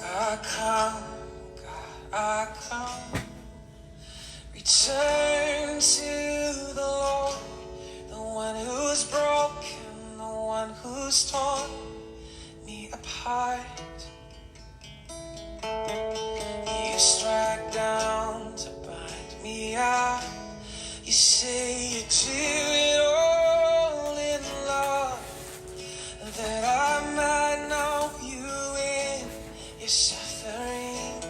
I come, God, I come. Return to the Lord, the one who's broken, the one who's torn me apart. You strike down to bind me up. You say you do it all in love, that I might know you in your suffering.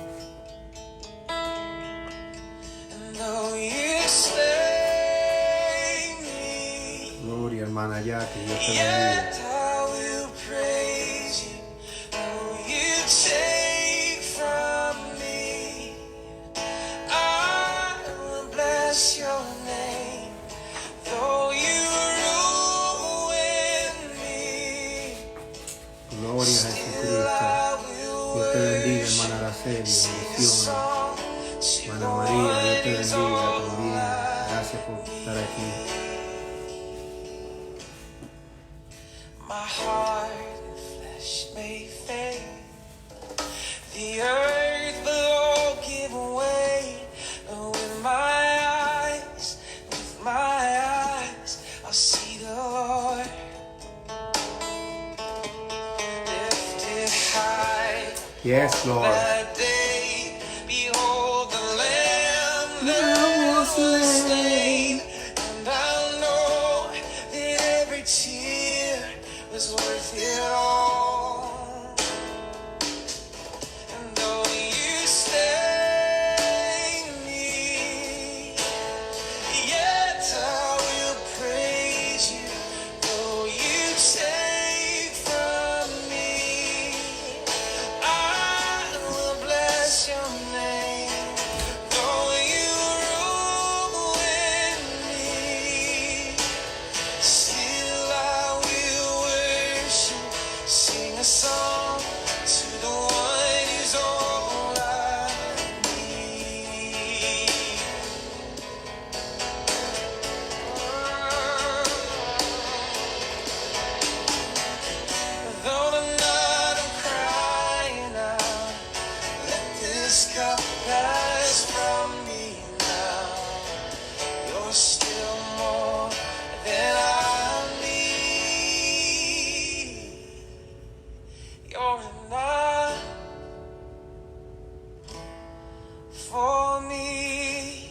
And though you slay me, Gloria, hermana, ya que Dios te yet bendiga. I will praise you. Though you take from me, I will bless your name. Though you ruin me, Gloria a still Jesucristo. I will Dios te bendiga, worship. hermana Araceli. Sing a Bendiciones. song to Hermana the María, one Dios te who's bendiga all también. I Gracias por estar aquí. My heart and flesh may fade, the earth below give way, but with my eyes, I'll see the Lord. Lifted high Yes, Lord. that day, behold the Lamb that was slain, and I'll know that every tear was worth it all. And though you slay me, yet I will praise you. Though you take from me, I will bless your name. Though you ruin me, still I will worship. Sing a song to the one who's all I need. Though tonight I'm crying out, let this cup pass from me now. You're still more than I need. You're enough for me.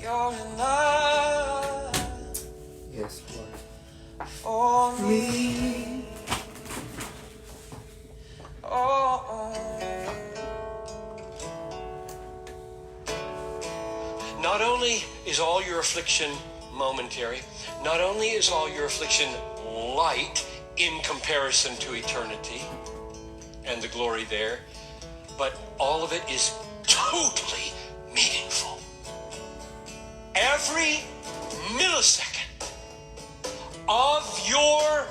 You're enough Yes, Lord. for me. Oh. Not only is all your affliction momentary, not only is all your affliction light in comparison to eternity and the glory there, but all of it is totally meaningful. Every millisecond of your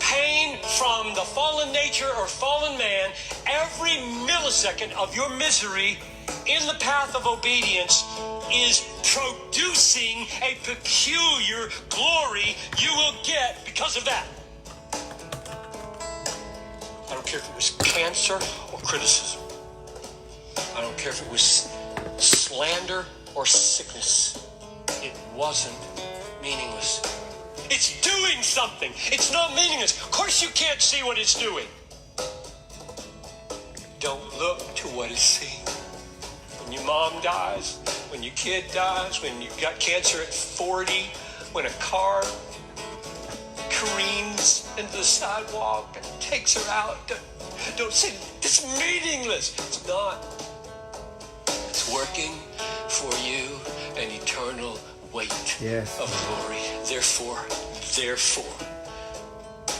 pain from the fallen nature or fallen man, every millisecond of your misery in the path of obedience is producing a peculiar glory you will get because of that. I don't care if it was cancer or criticism. I don't care if it was slander or sickness. It wasn't meaningless. It's doing something. It's not meaningless. Of course you can't see what it's doing. Don't look to what is seen. When your mom dies, when your kid dies, when you got cancer at 40, when a car careens into the sidewalk and takes her out, don't say it's meaningless. It's not. It's working for you an eternal weight Yes. of glory. Therefore,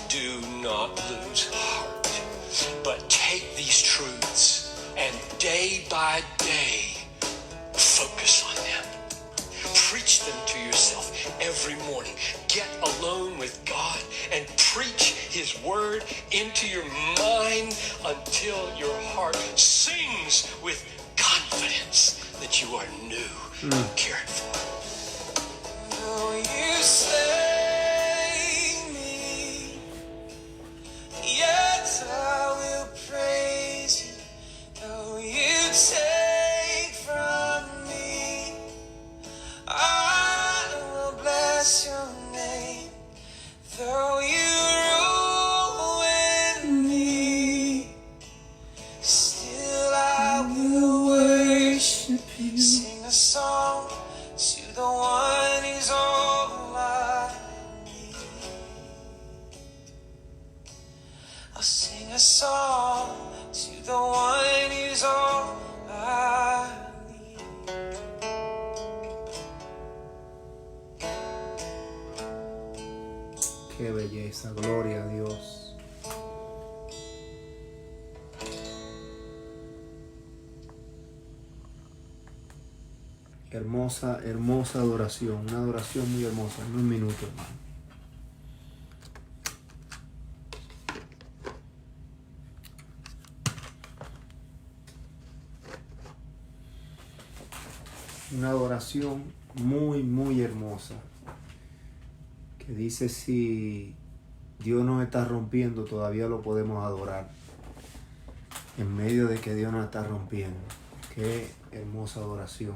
do not lose heart, but take these truths and day by day focus on them. Preach them to yourself every morning. get alone with God and preach His word into your mind until your heart sings with confidence that you are new and cared for. Though you slay me, yet I will praise you. Though you take from me, I will bless your name. Though you ruin me, still I will worship you. Sing a song to the one who's all I need. I'll sing a song to the one who's all I need. Qué belleza, gloria a Dios. Hermosa, hermosa adoración, una adoración muy hermosa, en un minuto, hermano. Una adoración muy, muy hermosa. Que dice, si Dios nos está rompiendo, todavía lo podemos adorar. En medio de que Dios nos está rompiendo. Qué hermosa adoración.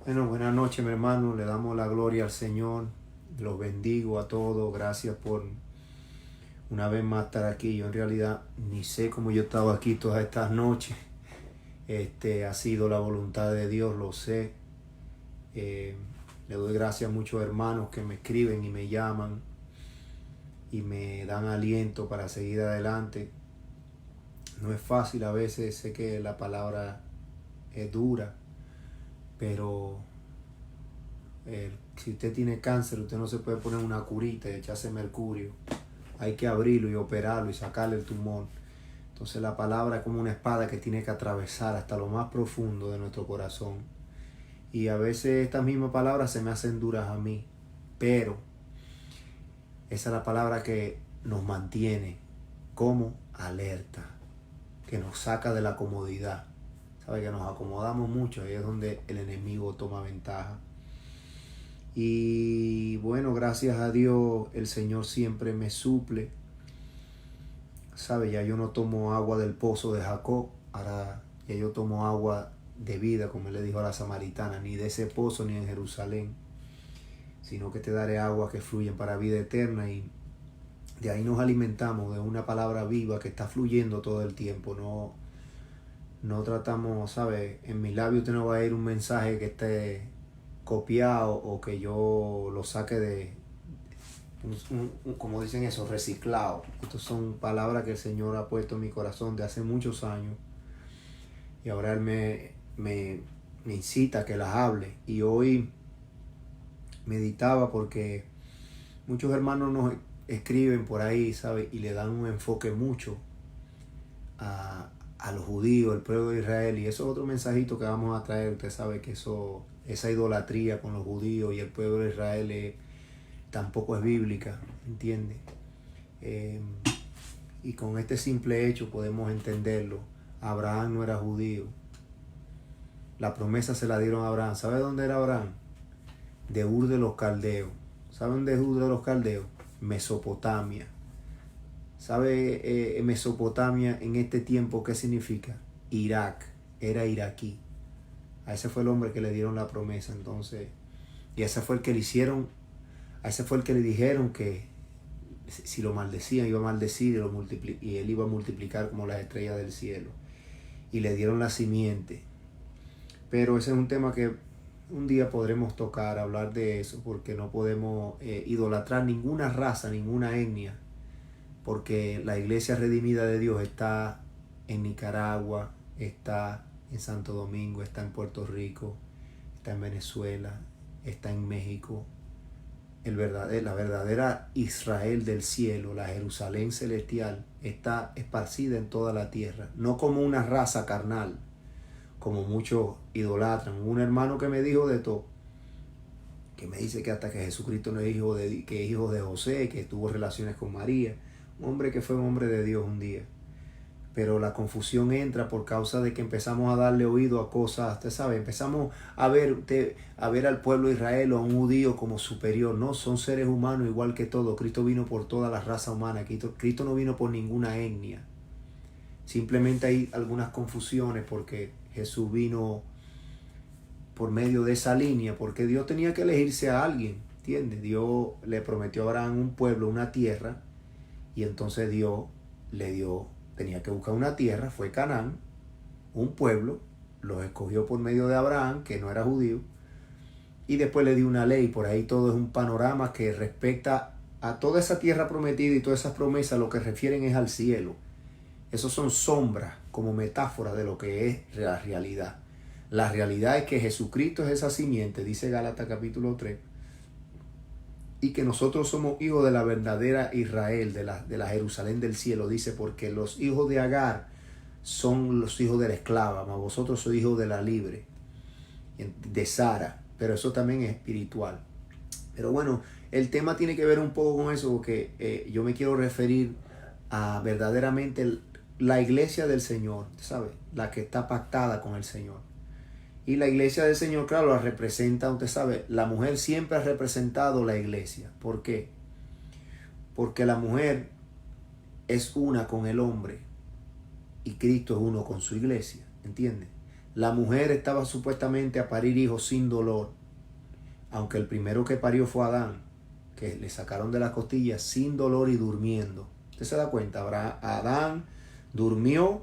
Bueno, buenas noches, mi hermano. Le damos la gloria al Señor. Los bendigo a todos. Gracias por una vez más estar aquí. Yo en realidad ni sé cómo yo estaba aquí todas estas noches. Ha sido la voluntad de Dios, lo sé. Le doy gracias a muchos hermanos que me escriben y me llaman y me dan aliento para seguir adelante. No es fácil a veces, sé que la palabra es dura, pero si usted tiene cáncer, usted no se puede poner una curita y echarse mercurio. Hay que abrirlo y operarlo y sacarle el tumor. Entonces la palabra es como una espada que tiene que atravesar hasta lo más profundo de nuestro corazón. Y a veces estas mismas palabras se me hacen duras a mí, pero esa es la palabra que nos mantiene como alerta, que nos saca de la comodidad. Sabe que nos acomodamos mucho, ahí es donde el enemigo toma ventaja. Y bueno, gracias a Dios el Señor siempre me suple. Sabe, ya yo no tomo agua del pozo de Jacob, ahora ya yo tomo agua de vida, como le dijo a la samaritana, ni de ese pozo ni en Jerusalén, sino que te daré agua que fluyen para vida eterna. Y de ahí nos alimentamos, de una palabra viva que está fluyendo todo el tiempo. No tratamos, ¿sabe? En mis labios usted no va a ir un mensaje que esté copiado o que yo lo saque de, como dicen eso, reciclado. Estas son palabras que el Señor ha puesto en mi corazón de hace muchos años. Y ahora Él me incita a que las hable. Y hoy meditaba porque muchos hermanos nos escriben por ahí, ¿sabe? Y le dan un enfoque mucho a los judíos, el pueblo de Israel. Y eso es otro mensajito que vamos a traer. Usted sabe que esa idolatría con los judíos y el pueblo de Israel tampoco es bíblica, ¿entiende? Y con este simple hecho podemos entenderlo. Abraham no era judío. La promesa se la dieron a Abraham. ¿Sabe dónde era Abraham? De Ur de los Caldeos. ¿Sabe dónde es Ur de los Caldeos? Mesopotamia. ¿Sabe Mesopotamia en este tiempo qué significa? Irak. Era iraquí. A ese fue el hombre que le dieron la promesa entonces. Y ese fue el que le hicieron. A ese fue el que le dijeron que si lo maldecían iba a maldecir y él iba a multiplicar como las estrellas del cielo. Y le dieron la simiente. Pero ese es un tema que un día podremos tocar, hablar de eso, porque no podemos idolatrar ninguna raza, ninguna etnia, porque la iglesia redimida de Dios está en Nicaragua, está en Santo Domingo, está en Puerto Rico, está en Venezuela, está en México. La verdadera Israel del cielo, la Jerusalén celestial, está esparcida en toda la tierra, no como una raza carnal, como muchos idolatran. Un hermano que me dijo de todo, que me dice que hasta que Jesucristo no es hijo que es hijo de José, que tuvo relaciones con María, un hombre que fue un hombre de Dios un día. Pero la confusión entra por causa de que empezamos a darle oído a cosas, usted sabe, empezamos a ver al pueblo de Israel o a un judío como superior. No, son seres humanos igual que todos. Cristo vino por toda la raza humana. Cristo no vino por ninguna etnia. Simplemente hay algunas confusiones porque Jesús vino por medio de esa línea, porque Dios tenía que elegirse a alguien, ¿entiendes? Dios le prometió a Abraham un pueblo, una tierra, y entonces Dios le dio, tenía que buscar una tierra, fue Canaán, un pueblo, los escogió por medio de Abraham, que no era judío, y después le dio una ley. Por ahí todo es un panorama que respecta a toda esa tierra prometida y todas esas promesas, lo que refieren es al cielo. Esos son sombras, como metáforas de lo que es la realidad. La realidad es que Jesucristo es esa simiente, dice Gálatas capítulo 3, y que nosotros somos hijos de la verdadera Israel, de la Jerusalén del cielo. Dice, porque los hijos de Agar son los hijos de la esclava, mas vosotros sois hijos de la libre, de Sara. Pero eso también es espiritual. Pero bueno, el tema tiene que ver un poco con eso, porque yo me quiero referir a verdaderamente la iglesia del Señor, ¿sabe? La que está pactada con el Señor. Y la iglesia del Señor, claro, la representa, usted sabe, la mujer siempre ha representado la iglesia. ¿Por qué? Porque la mujer es una con el hombre y Cristo es uno con su iglesia, ¿entiende? La mujer estaba supuestamente a parir hijos sin dolor, aunque el primero que parió fue Adán, que le sacaron de las costillas sin dolor y durmiendo. ¿Usted se da cuenta? Adán durmió,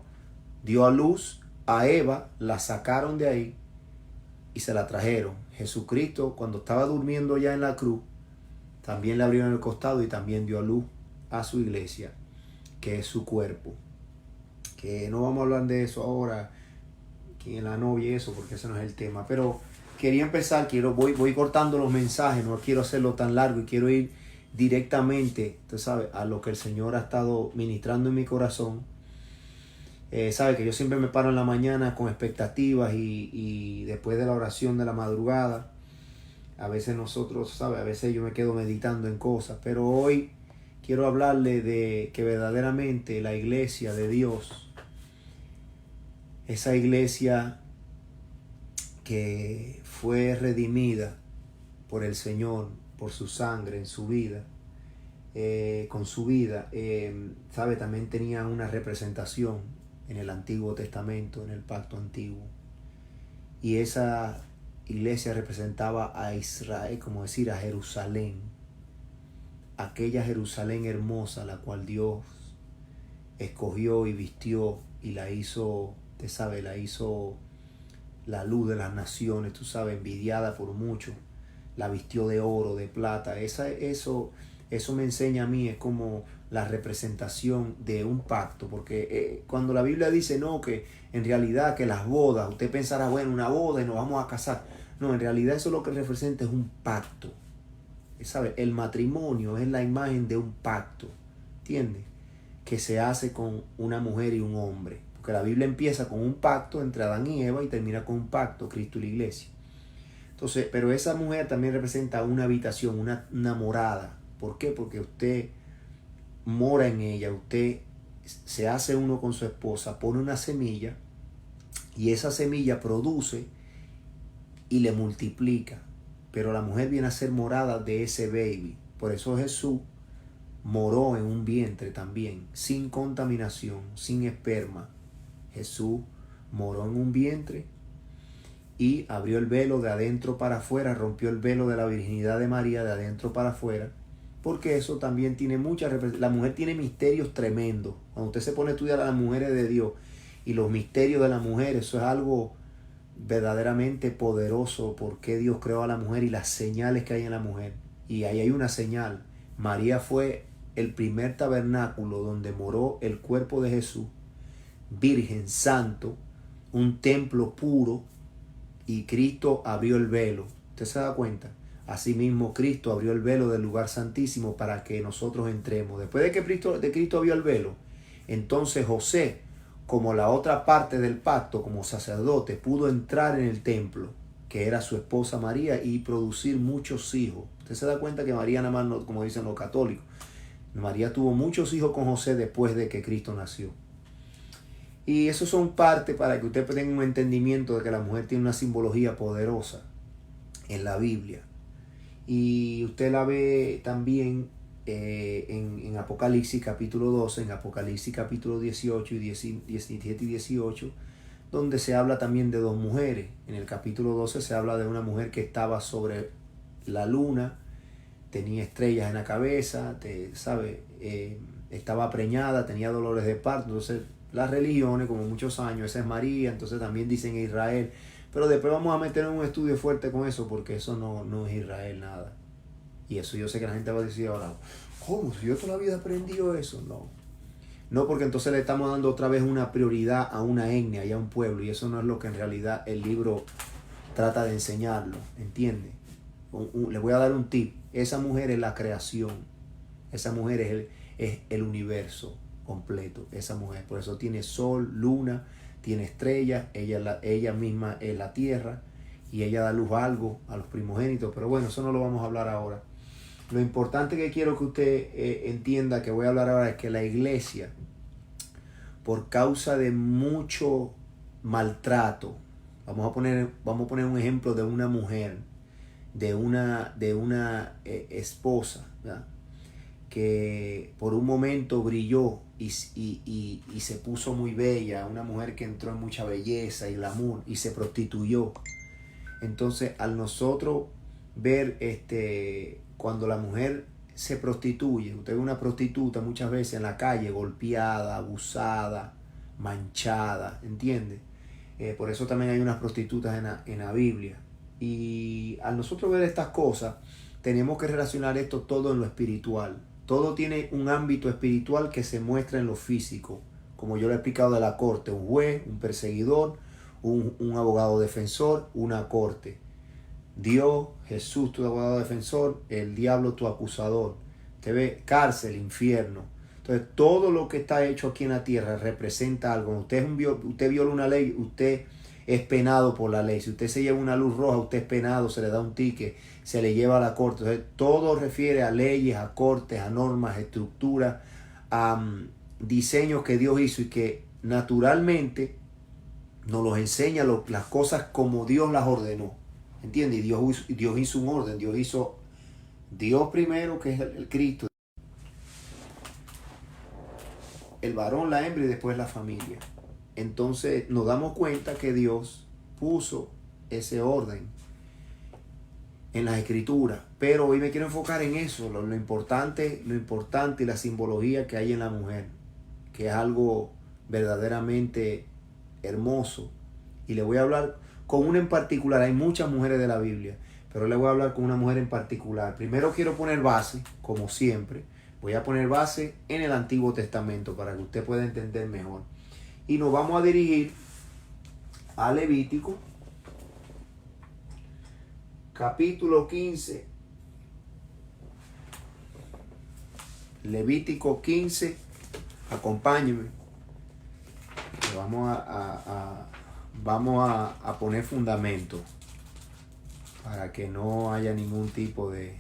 dio a luz a Eva, la sacaron de ahí y se la trajeron. Jesucristo, cuando estaba durmiendo ya en la cruz, también le abrieron el costado y también dio a luz a su iglesia, que es su cuerpo. Que no vamos a hablar de eso ahora, quién es la novia y eso, porque ese no es el tema. Pero quería empezar, voy cortando los mensajes, no quiero hacerlo tan largo y quiero ir directamente, usted sabe, a lo que el Señor ha estado ministrando en mi corazón. Sabe que yo siempre me paro en la mañana con expectativas y después de la oración de la madrugada, a veces a veces yo me quedo meditando en cosas, pero hoy quiero hablarle de que verdaderamente la iglesia de Dios, esa iglesia que fue redimida por el Señor, por su sangre en su vida, con su vida, sabe, también tenía una representación en el Antiguo Testamento, en el Pacto Antiguo. Y esa iglesia representaba a Israel, como decir, a Jerusalén. Aquella Jerusalén hermosa, la cual Dios escogió y vistió y la hizo, usted sabe, la hizo la luz de las naciones, tú sabes, envidiada por muchos. La vistió de oro, de plata. Eso me enseña a mí, es como la representación de un pacto, porque cuando la Biblia dice no, que en realidad que las bodas, usted pensará, bueno, una boda y nos vamos a casar. No, en realidad eso lo que representa es un pacto. ¿Sabe? El matrimonio es la imagen de un pacto, ¿entiende? Que se hace con una mujer y un hombre. Porque la Biblia empieza con un pacto entre Adán y Eva y termina con un pacto, Cristo y la iglesia. Entonces, pero esa mujer también representa una habitación, una morada. ¿Por qué? Porque usted mora en ella, usted se hace uno con su esposa, pone una semilla y esa semilla produce y le multiplica. Pero la mujer viene a ser morada de ese baby. Por eso Jesús moró en un vientre también, sin contaminación, sin esperma. Jesús moró en un vientre y abrió el velo de adentro para afuera, rompió el velo de la virginidad de María de adentro para afuera. Porque eso también tiene la mujer tiene misterios tremendos. Cuando usted se pone a estudiar a las mujeres de Dios y los misterios de la mujer, eso es algo verdaderamente poderoso, porque Dios creó a la mujer y las señales que hay en la mujer. Y ahí hay una señal. María fue el primer tabernáculo donde moró el cuerpo de Jesús, virgen, santo, un templo puro, y Cristo abrió el velo. ¿Usted se da cuenta? Asimismo, Cristo abrió el velo del lugar santísimo para que nosotros entremos. Después de que Cristo abrió el velo, entonces José, como la otra parte del pacto, como sacerdote, pudo entrar en el templo, que era su esposa María, y producir muchos hijos. Usted se da cuenta que María nada más, no, como dicen los católicos, María tuvo muchos hijos con José después de que Cristo nació. Y eso son parte para que usted tenga un entendimiento de que la mujer tiene una simbología poderosa en la Biblia. Y usted la ve también en Apocalipsis capítulo 12, en Apocalipsis capítulo 18 y 17 y 18, donde se habla también de dos mujeres. En el capítulo 12 se habla de una mujer que estaba sobre la luna, tenía estrellas en la cabeza, estaba preñada, tenía dolores de parto. Entonces las religiones, como muchos años, esa es María, entonces también dicen Israel. Pero después vamos a meter en un estudio fuerte con eso, porque eso no es Israel nada. Y eso yo sé que la gente va a decir ahora, ¿cómo? Si yo toda la vida aprendí eso. No, porque entonces le estamos dando otra vez una prioridad a una etnia y a un pueblo, y eso no es lo que en realidad el libro trata de enseñarlo, ¿entiende? Le voy a dar un tip. Esa mujer es la creación. Esa mujer es el universo completo. Esa mujer, por eso tiene sol, luna, tiene estrellas, ella misma es la tierra, y ella da luz a algo, a los primogénitos. Pero bueno, eso no lo vamos a hablar ahora. Lo importante que quiero que usted entienda, que voy a hablar ahora, es que la iglesia, por causa de mucho maltrato, vamos a poner un ejemplo de una mujer, de una esposa, ¿verdad?, que por un momento brilló y se puso muy bella, una mujer que entró en mucha belleza y glamour y se prostituyó. Entonces, al nosotros ver cuando la mujer se prostituye, usted ve una prostituta muchas veces en la calle golpeada, abusada, manchada, ¿entiende? Por eso también hay unas prostitutas en la Biblia. Y al nosotros ver estas cosas, tenemos que relacionar esto todo en lo espiritual. Todo tiene un ámbito espiritual que se muestra en lo físico. Como yo le he explicado de la corte, un juez, un perseguidor, un abogado defensor, una corte. Dios, Jesús, tu abogado defensor, el diablo, tu acusador. Te ve cárcel, infierno. Entonces, todo lo que está hecho aquí en la tierra representa algo. Usted viola una ley, usted es penado por la ley. Si usted se lleva una luz roja, usted es penado, se le da un ticket, se le lleva a la corte. Entonces, todo refiere a leyes, a cortes, a normas, a estructuras, a diseños que Dios hizo y que naturalmente nos los enseña las cosas como Dios las ordenó. ¿Entiende? Y Dios hizo un orden. Dios primero, que es el Cristo, el varón, la hembra y después la familia. Entonces nos damos cuenta que Dios puso ese orden en las escrituras. Pero hoy me quiero enfocar en eso, lo importante y la simbología que hay en la mujer, que es algo verdaderamente hermoso. Y le voy a hablar con una en particular. Hay muchas mujeres de la Biblia, pero le voy a hablar con una mujer en particular. Primero quiero poner base, como siempre. Voy a poner base en el Antiguo Testamento para que usted pueda entender mejor. Y nos vamos a dirigir a Levítico, capítulo 15. Levítico 15. Acompáñenme. Vamos a poner fundamento para que no haya ningún tipo de...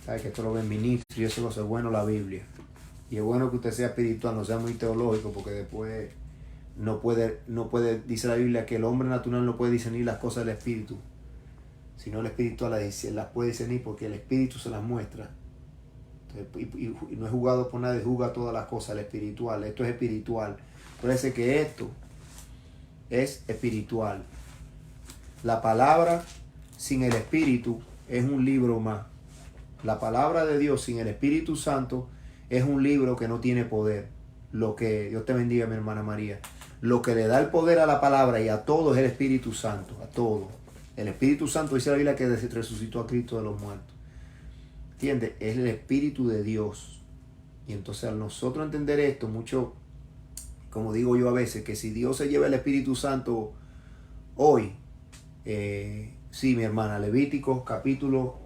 ¿Sabe que esto lo ven ministros y eso lo hace bueno la Biblia? Y es bueno que usted sea espiritual, no sea muy teológico, porque después no puede, dice la Biblia que el hombre natural no puede discernir las cosas del espíritu, sino el espíritu las puede discernir porque el espíritu se las muestra. Entonces, y no es jugado por nadie, juzga todas las cosas, el espiritual. Esto es espiritual. Parece que esto es espiritual. La palabra sin el espíritu es un libro más. La palabra de Dios sin el Espíritu Santo es un libro que no tiene poder. Lo que Dios te bendiga, mi hermana María. Lo que le da el poder a la palabra y a todo es el Espíritu Santo, a todo. El Espíritu Santo, dice la Biblia, que resucitó a Cristo de los muertos. ¿Entiendes? Es el Espíritu de Dios. Y entonces al nosotros entender esto, mucho, como digo yo a veces, que si Dios se lleva el Espíritu Santo hoy, sí, mi hermana, Levítico capítulo,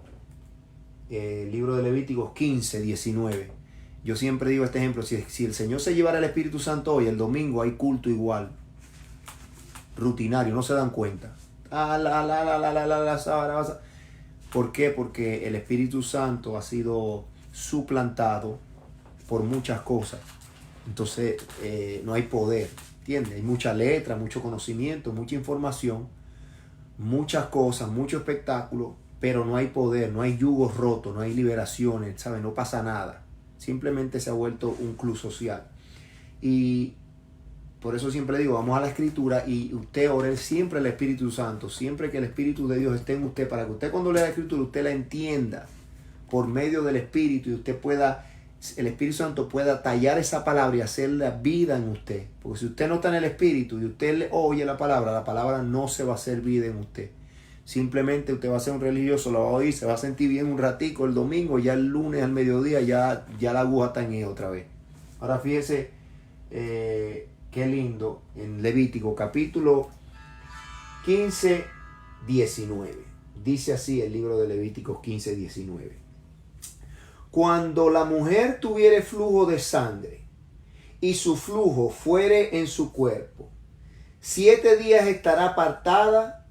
libro de Levíticos 15, 19. Yo siempre digo este ejemplo, si el Señor se llevara el Espíritu Santo hoy, el domingo hay culto igual, rutinario, no se dan cuenta. ¿Por qué? Porque el Espíritu Santo ha sido suplantado por muchas cosas. Entonces no hay poder, ¿entiendes? Hay mucha letra, mucho conocimiento, mucha información, muchas cosas, mucho espectáculo, pero no hay poder, no hay yugos rotos, no hay liberaciones, ¿sabes? No pasa nada. Simplemente se ha vuelto un club social. Y por eso siempre digo, vamos a la Escritura y usted ore siempre al Espíritu Santo, siempre que el Espíritu de Dios esté en usted, para que usted cuando lea la Escritura, usted la entienda por medio del Espíritu y usted pueda, el Espíritu Santo pueda tallar esa palabra y hacerla vida en usted. Porque si usted no está en el Espíritu y usted le oye la palabra no se va a hacer vida en usted. Simplemente usted va a ser un religioso, lo va a oír, se va a sentir bien un ratico el domingo, ya el lunes al mediodía ya la aguja está en él otra vez. Ahora fíjese, qué lindo, en Levítico capítulo 15, 19. Dice así el libro de Levíticos 15, 19. Cuando la mujer tuviere flujo de sangre y su flujo fuere en su cuerpo, 7 días estará apartada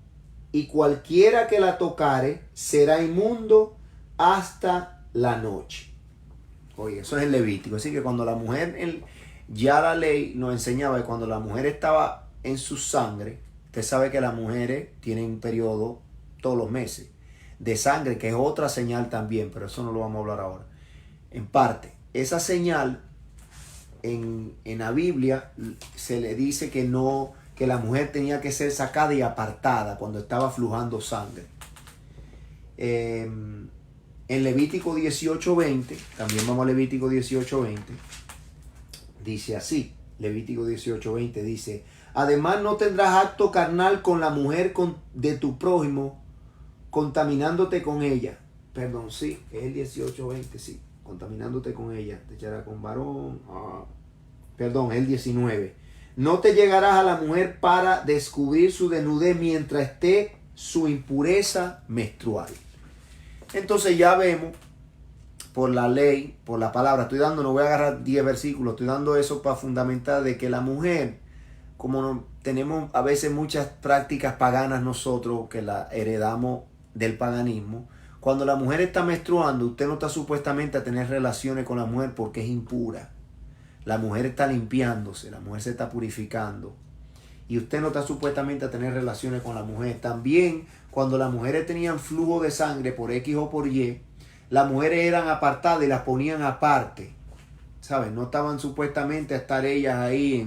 y cualquiera que la tocare será inmundo hasta la noche. Oye, eso es el Levítico. Así que cuando la mujer, ya la ley nos enseñaba que cuando la mujer estaba en su sangre, usted sabe que las mujeres tienen un periodo todos los meses de sangre, que es otra señal también, pero eso no lo vamos a hablar ahora. En parte, esa señal en la Biblia se le dice que no, que la mujer tenía que ser sacada y apartada cuando estaba flujando sangre. En Levítico 18:20, también vamos a Levítico 18:20, dice así, Levítico 18:20 dice: además no tendrás acto carnal con la mujer de tu prójimo, contaminándote con ella. Perdón, sí, es el 18:20, sí, contaminándote con ella, te echará con varón. Perdón, es el 19. No te llegarás a la mujer para descubrir su desnudez mientras esté su impureza menstrual. Entonces ya vemos por la ley, por la palabra, no voy a agarrar 10 versículos, estoy dando eso para fundamentar de que la mujer, como no, tenemos a veces muchas prácticas paganas nosotros que la heredamos del paganismo, cuando la mujer está menstruando, usted no está supuestamente a tener relaciones con la mujer porque es impura. La mujer está limpiándose, la mujer se está purificando. Y usted no está supuestamente a tener relaciones con la mujer. También cuando las mujeres tenían flujo de sangre por X o por Y, las mujeres eran apartadas y las ponían aparte. ¿Saben? No estaban supuestamente a estar ellas ahí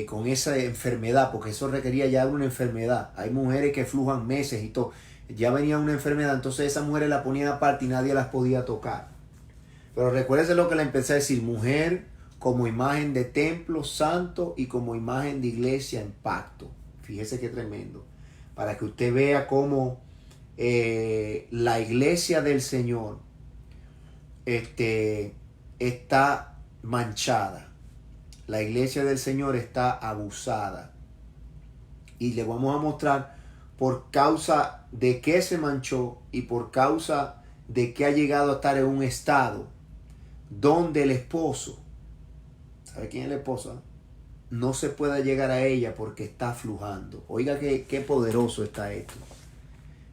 con esa enfermedad, porque eso requería ya una enfermedad. Hay mujeres que flujan meses y todo. Ya venía una enfermedad, entonces esas mujeres las ponían aparte y nadie las podía tocar. Pero recuérdense lo que le empecé a decir: mujer como imagen de templo santo y como imagen de iglesia en pacto. Fíjese qué tremendo. Para que usted vea cómo la iglesia del Señor está manchada. La iglesia del Señor está abusada. Y le vamos a mostrar por causa de qué se manchó y por causa de que ha llegado a estar en un estado donde el esposo, ¿sabe quién es el esposo? No se puede llegar a ella porque está flujando. Oiga qué poderoso está esto.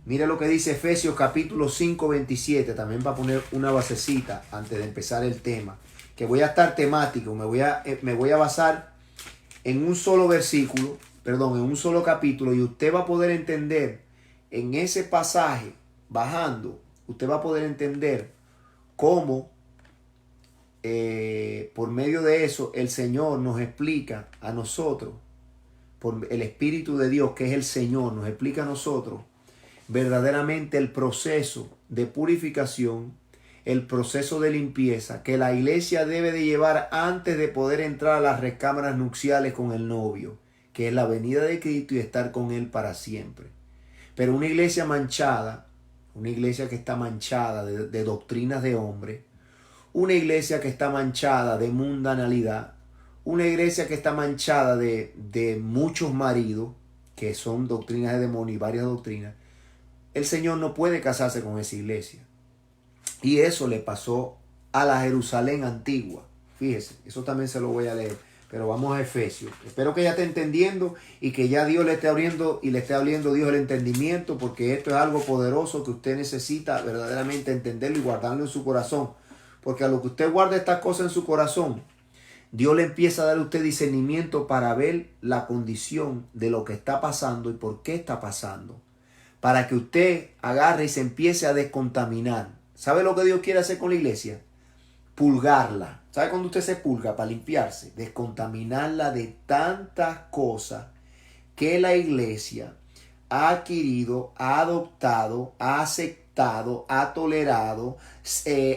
Mire lo que dice Efesios capítulo 5, 27. También va a poner una basecita antes de empezar el tema. Que voy a estar temático. Me voy a basar en un solo versículo. Perdón, en un solo capítulo. Y usted va a poder entender en ese pasaje, bajando, usted va a poder entender cómo por medio de eso el Señor nos explica a nosotros, por el Espíritu de Dios que es el Señor, nos explica a nosotros verdaderamente el proceso de purificación, el proceso de limpieza que la iglesia debe de llevar antes de poder entrar a las recámaras nupciales con el novio, que es la venida de Cristo y estar con Él para siempre. Pero una iglesia manchada, una iglesia que está manchada de doctrinas de hombre, una iglesia que está manchada de mundanalidad, una iglesia que está manchada de muchos maridos, que son doctrinas de demonio y varias doctrinas, el Señor no puede casarse con esa iglesia. Y eso le pasó a la Jerusalén antigua. Fíjese, eso también se lo voy a leer. Pero vamos a Efesios. Espero que ya esté entendiendo y que ya Dios le esté abriendo y le esté abriendo Dios el entendimiento, porque esto es algo poderoso que usted necesita verdaderamente entenderlo y guardarlo en su corazón. Porque a lo que usted guarda estas cosas en su corazón, Dios le empieza a dar a usted discernimiento para ver la condición de lo que está pasando y por qué está pasando. Para que usted agarre y se empiece a descontaminar. ¿Sabe lo que Dios quiere hacer con la iglesia? Pulgarla. ¿Sabe cuando usted se pulga para limpiarse? Descontaminarla de tantas cosas que la iglesia ha adquirido, ha adoptado, ha aceptado, ha tolerado,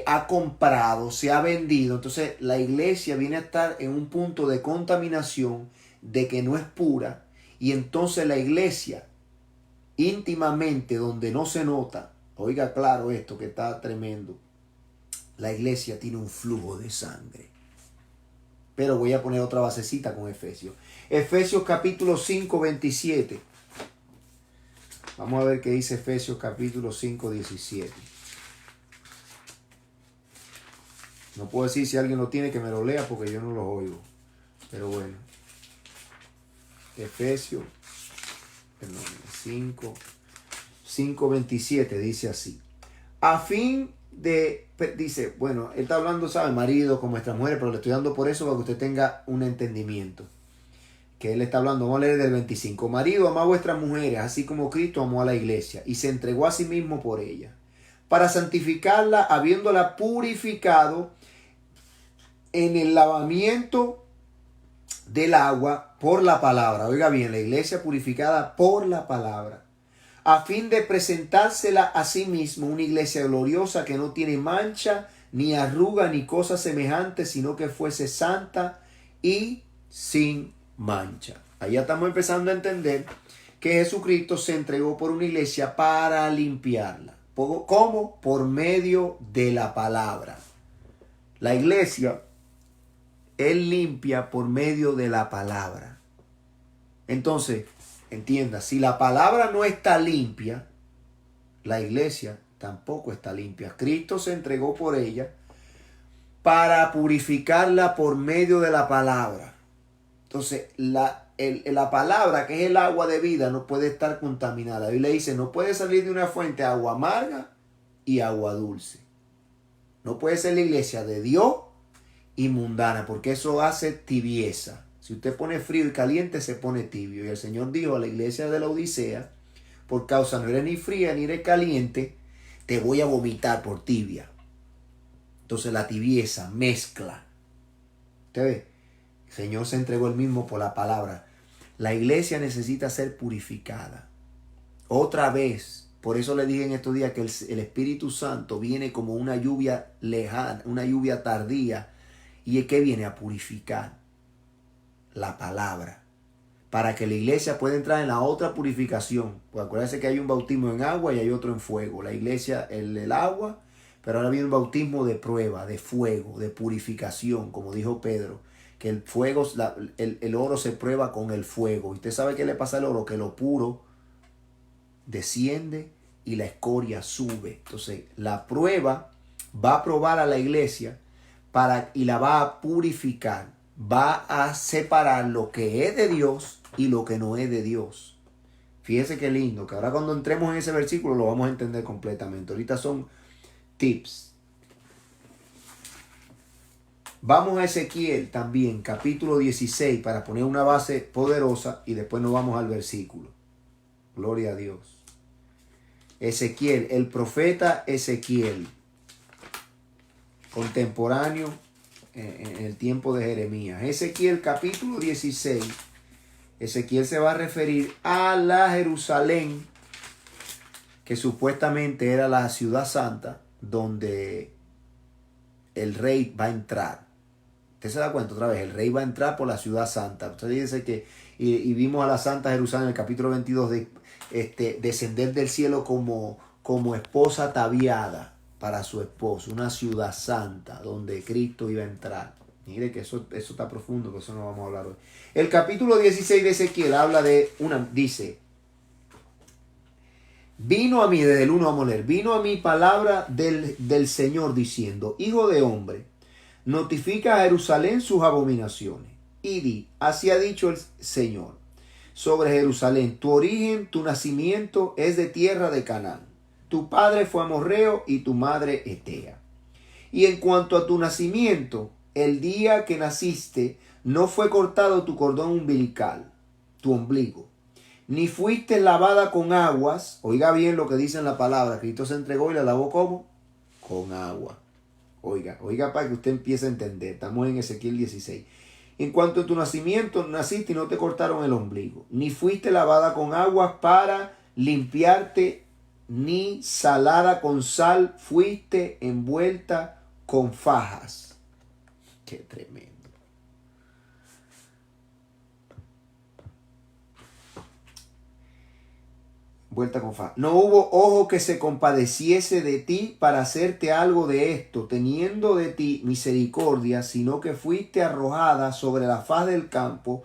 ha comprado, se ha vendido. Entonces la iglesia viene a estar en un punto de contaminación, de que no es pura. Y entonces la iglesia, íntimamente, donde no se nota, oiga claro esto que está tremendo, la iglesia tiene un flujo de sangre. Pero voy a poner otra basecita con Efesios. Efesios capítulo 5, 27. Vamos a ver qué dice Efesios capítulo 5, 17. No puedo decir si alguien lo tiene que me lo lea porque yo no lo oigo. Pero bueno. Efesios 5, 27 dice así. A fin de, dice, bueno, él está hablando, ¿sabe? Marido con vuestras mujeres, pero le estoy dando por eso para que usted tenga un entendimiento. Que él está hablando, vamos a leer del 25. Marido, amad a vuestras mujeres, así como Cristo amó a la iglesia y se entregó a sí mismo por ella, para santificarla, habiéndola purificado en el lavamiento del agua por la palabra. Oiga bien, la iglesia purificada por la palabra, a fin de presentársela a sí mismo una iglesia gloriosa que no tiene mancha, ni arruga, ni cosa semejante, sino que fuese santa y sin mancha. Allá estamos empezando a entender que Jesucristo se entregó por una iglesia para limpiarla. ¿Cómo? Por medio de la palabra. La iglesia, Él limpia por medio de la palabra. Entonces, entienda, si la palabra no está limpia, la iglesia tampoco está limpia. Cristo se entregó por ella para purificarla por medio de la palabra. Entonces, la palabra, que es el agua de vida, no puede estar contaminada. La Biblia dice, no puede salir de una fuente agua amarga y agua dulce. No puede ser la iglesia de Dios y mundana, porque eso hace tibieza. Si usted pone frío y caliente, se pone tibio. Y el Señor dijo a la iglesia de la Odisea, por causa no eres ni fría ni eres caliente, te voy a vomitar por tibia. Entonces la tibieza mezcla. ¿Usted ve? El Señor se entregó él mismo por la palabra. La iglesia necesita ser purificada. Otra vez, por eso le dije en estos días que el Espíritu Santo viene como una lluvia lejana, una lluvia tardía. ¿Y es que viene a purificar? La palabra, para que la iglesia pueda entrar en la otra purificación. Pues acuérdense que hay un bautismo en agua y hay otro en fuego. La iglesia, el agua, pero ahora viene un bautismo de prueba, de fuego, de purificación, como dijo Pedro, que el fuego, el oro se prueba con el fuego. ¿Y usted sabe qué le pasa al oro? Que lo puro desciende y la escoria sube. Entonces la prueba va a probar a la iglesia y la va a purificar. Va a separar lo que es de Dios y lo que no es de Dios. Fíjese qué lindo, que ahora cuando entremos en ese versículo lo vamos a entender completamente. Ahorita son tips. Vamos a Ezequiel también, capítulo 16, para poner una base poderosa y después nos vamos al versículo. Gloria a Dios. Ezequiel, el profeta Ezequiel, contemporáneo en el tiempo de Jeremías. Ezequiel capítulo 16. Ezequiel se va a referir a la Jerusalén, que supuestamente era la ciudad santa, donde el rey va a entrar. Usted se da cuenta otra vez, el rey va a entrar por la ciudad santa. Usted dice que, y vimos a la Santa Jerusalén en el capítulo 22, descender del cielo como esposa ataviada para su esposo, una ciudad santa donde Cristo iba a entrar. Mire que eso está profundo, que eso no vamos a hablar hoy. El capítulo 16 de Ezequiel habla dice, vino a mí, desde el 1 vamos a leer, vino a mí palabra del Señor diciendo, hijo de hombre, notifica a Jerusalén sus abominaciones y di, así ha dicho el Señor sobre Jerusalén, tu origen, tu nacimiento es de tierra de Canaán. Tu padre fue amorreo y tu madre Etea. Y en cuanto a tu nacimiento, el día que naciste, no fue cortado tu cordón umbilical, tu ombligo, ni fuiste lavada con aguas. Oiga bien lo que dice en la palabra. Cristo se entregó y la lavó ¿cómo? Con agua. Oiga para que usted empiece a entender. Estamos en Ezequiel 16. En cuanto a tu nacimiento, naciste y no te cortaron el ombligo, ni fuiste lavada con aguas para limpiarte, ni salada con sal fuiste envuelta con fajas. Qué tremendo. Vuelta con fajas. No hubo ojo que se compadeciese de ti para hacerte algo de esto, teniendo de ti misericordia, sino que fuiste arrojada sobre la faz del campo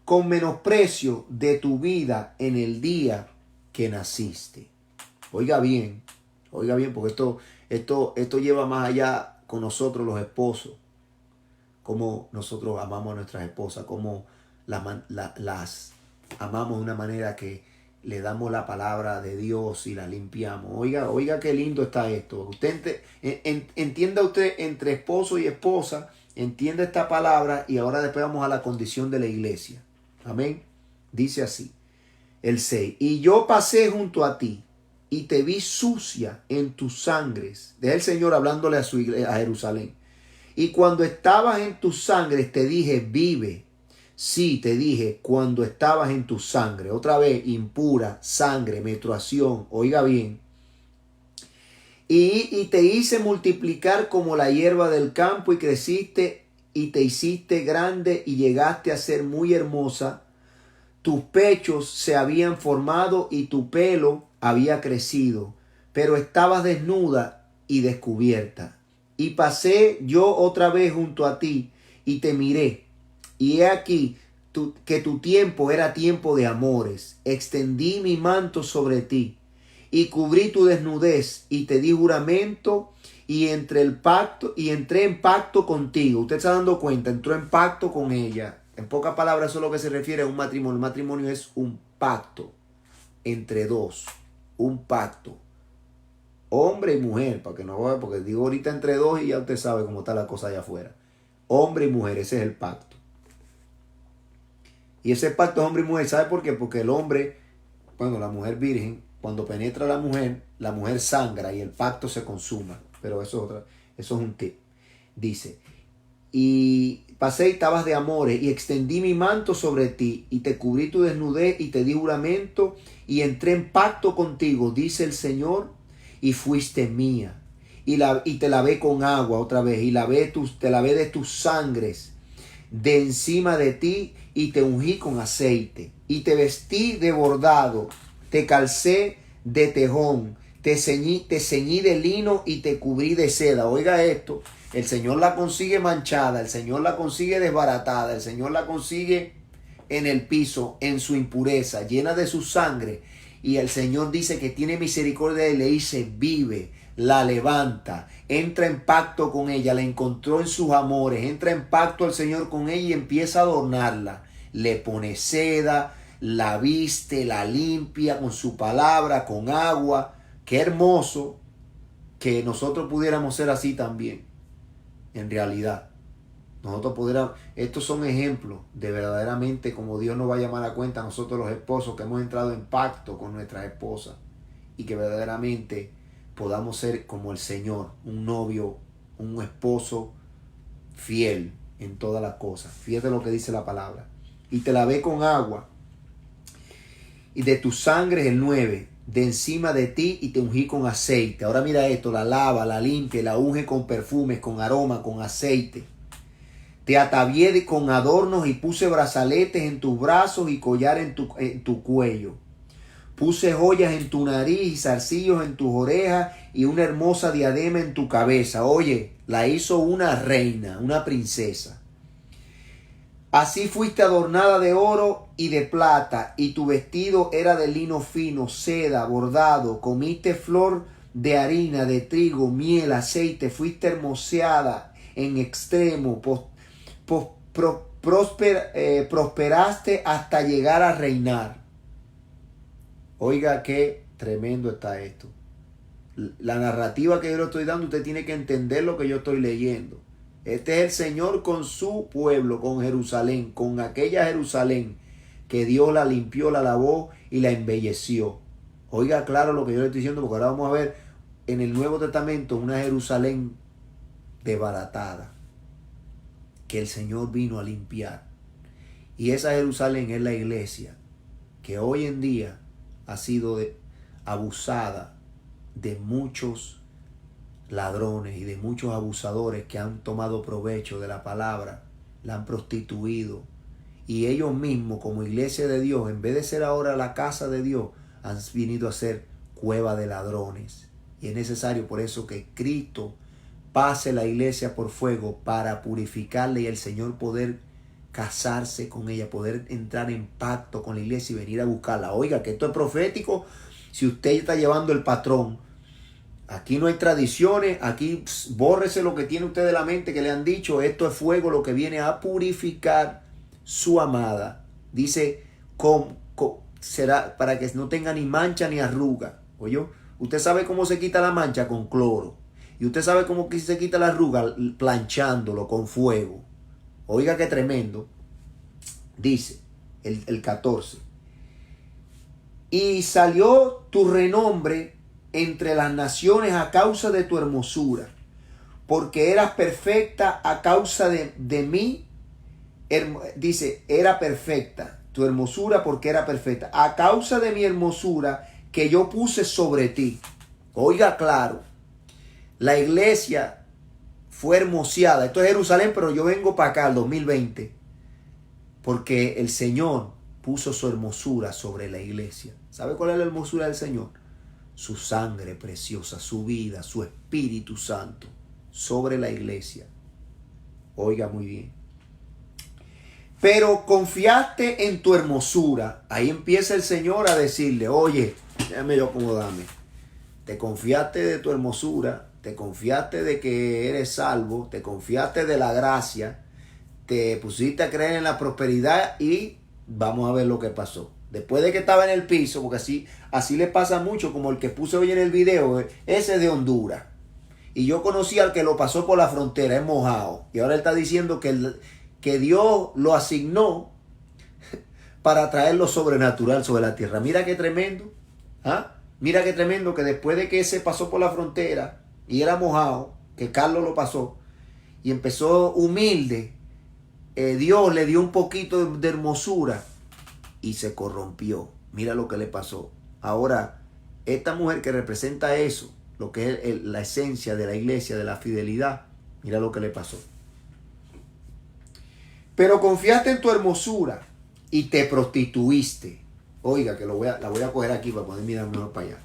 con menosprecio de tu vida en el día que naciste. Oiga bien, porque esto lleva más allá con nosotros los esposos, cómo nosotros amamos a nuestras esposas, cómo las amamos de una manera que le damos la palabra de Dios y la limpiamos. Oiga qué lindo está esto. Usted entienda usted entre esposo y esposa, entienda esta palabra y ahora después vamos a la condición de la iglesia. Amén. Dice así, el 6. Y yo pasé junto a ti y te vi sucia en tus sangres. Es el Señor hablándole a su iglesia, a Jerusalén. Y cuando estabas en tus sangres te dije, vive. Sí, te dije, cuando estabas en tu sangre. Otra vez, impura, sangre, menstruación. Oiga bien. Y te hice multiplicar como la hierba del campo y creciste y te hiciste grande y llegaste a ser muy hermosa. Tus pechos se habían formado y tu pelo había crecido, pero estabas desnuda y descubierta. Y pasé yo otra vez junto a ti y te miré. Y he aquí que tu tiempo era tiempo de amores. Extendí mi manto sobre ti y cubrí tu desnudez y te di juramento y entré en pacto contigo. Usted está dando cuenta, entró en pacto con ella. En pocas palabras, eso es lo que se refiere a un matrimonio. El matrimonio es un pacto entre dos, un pacto. Hombre y mujer, para que no vaya, porque digo ahorita entre dos y ya usted sabe cómo está la cosa allá afuera. Hombre y mujer, ese es el pacto. Y ese pacto es hombre y mujer. ¿Sabe por qué? Porque el hombre, la mujer virgen, cuando penetra a la mujer sangra y el pacto se consuma. Pero eso es un tip. Dice, y pasé y estabas de amores y extendí mi manto sobre ti y te cubrí tu desnudez y te di juramento y entré en pacto contigo, dice el Señor, y fuiste mía. Y te lavé con agua otra vez y te lavé de tus sangres de encima de ti y te ungí con aceite y te vestí de bordado, te calcé de tejón, te ceñí de lino y te cubrí de seda. Oiga esto, el Señor la consigue manchada, el Señor la consigue desbaratada, el Señor la consigue en el piso, en su impureza, llena de su sangre, y el Señor dice que tiene misericordia y le dice, vive, la levanta, entra en pacto con ella, la encontró en sus amores, entra en pacto el Señor con ella y empieza a adornarla, le pone seda, la viste, la limpia con su palabra, con agua. Qué hermoso que nosotros pudiéramos ser así también, en realidad. Nosotros pudiéramos, estos son ejemplos de verdaderamente como Dios nos va a llamar a cuenta a nosotros los esposos que hemos entrado en pacto con nuestras esposas y que verdaderamente podamos ser como el Señor, un novio, un esposo fiel en todas las cosas. Fíjate lo que dice la palabra. Y te lavé con agua y de tu sangre el 9 de encima de ti y te ungí con aceite. Ahora mira esto, la lava, la limpia, la unge con perfumes, con aroma, con aceite. Te atavié con adornos y puse brazaletes en tus brazos y collar en tu cuello. Puse joyas en tu nariz y zarcillos en tus orejas y una hermosa diadema en tu cabeza. Oye, la hizo una reina, una princesa. Así fuiste adornada de oro y de plata, y tu vestido era de lino fino, seda, bordado. Comiste flor de harina, de trigo, miel, aceite. Fuiste hermoseada en extremo, prosperaste hasta llegar a reinar. Oiga, qué tremendo está esto. La narrativa que yo le estoy dando, usted tiene que entender lo que yo estoy leyendo. Este es el Señor con su pueblo, con Jerusalén, con aquella Jerusalén que Dios la limpió, la lavó y la embelleció. Oiga claro lo que yo le estoy diciendo, porque ahora vamos a ver en el Nuevo Testamento una Jerusalén desbaratada que el Señor vino a limpiar. Y esa Jerusalén es la iglesia que hoy en día ha sido abusada de muchos ladrones y de muchos abusadores que han tomado provecho de la palabra, la han prostituido, y ellos mismos como iglesia de Dios, en vez de ser ahora la casa de Dios, han venido a ser cueva de ladrones. Y es necesario por eso que Cristo pase la iglesia por fuego para purificarle y el Señor poder casarse con ella, poder entrar en pacto con la iglesia y venir a buscarla. Oiga, que esto es profético. Si usted está llevando el patrón, aquí no hay tradiciones, aquí bórrese lo que tiene usted de la mente que le han dicho. Esto es fuego, lo que viene a purificar su amada. Dice, será para que no tenga ni mancha ni arruga. Oye, usted sabe cómo se quita la mancha con cloro. Y usted sabe cómo se quita la arruga planchándolo con fuego. Oiga qué tremendo. Dice el 14. Y salió tu renombre entre las naciones a causa de tu hermosura, porque eras perfecta a causa de mí. Dice, era perfecta tu hermosura porque era perfecta a causa de mi hermosura que yo puse sobre ti. Oiga claro, la iglesia fue hermoseada. Esto es Jerusalén, pero yo vengo para acá, el 2020, porque el Señor puso su hermosura sobre la iglesia. ¿Sabe cuál es la hermosura del Señor? Su sangre preciosa, su vida, su Espíritu Santo sobre la iglesia. Oiga muy bien. Pero confiaste en tu hermosura. Ahí empieza el Señor a decirle, oye, déjame yo acomodarme. Te confiaste de tu hermosura, te confiaste de que eres salvo, te confiaste de la gracia, te pusiste a creer en la prosperidad y vamos a ver lo que pasó. Después de que estaba en el piso, porque así le pasa mucho, como el que puse hoy en el video, ese es de Honduras. Y yo conocí al que lo pasó por la frontera, es mojado. Y ahora él está diciendo que Dios lo asignó para traer lo sobrenatural sobre la tierra. Mira qué tremendo. ¿Ah? Mira qué tremendo que después de que ese pasó por la frontera y era mojado, que Carlos lo pasó, y empezó humilde, Dios le dio un poquito de hermosura y se corrompió. Mira lo que le pasó. Ahora, esta mujer que representa eso, lo que es la esencia de la iglesia, de la fidelidad, mira lo que le pasó. Pero confiaste en tu hermosura y te prostituiste. Oiga, que la voy a coger aquí para poder mirar mejor para allá.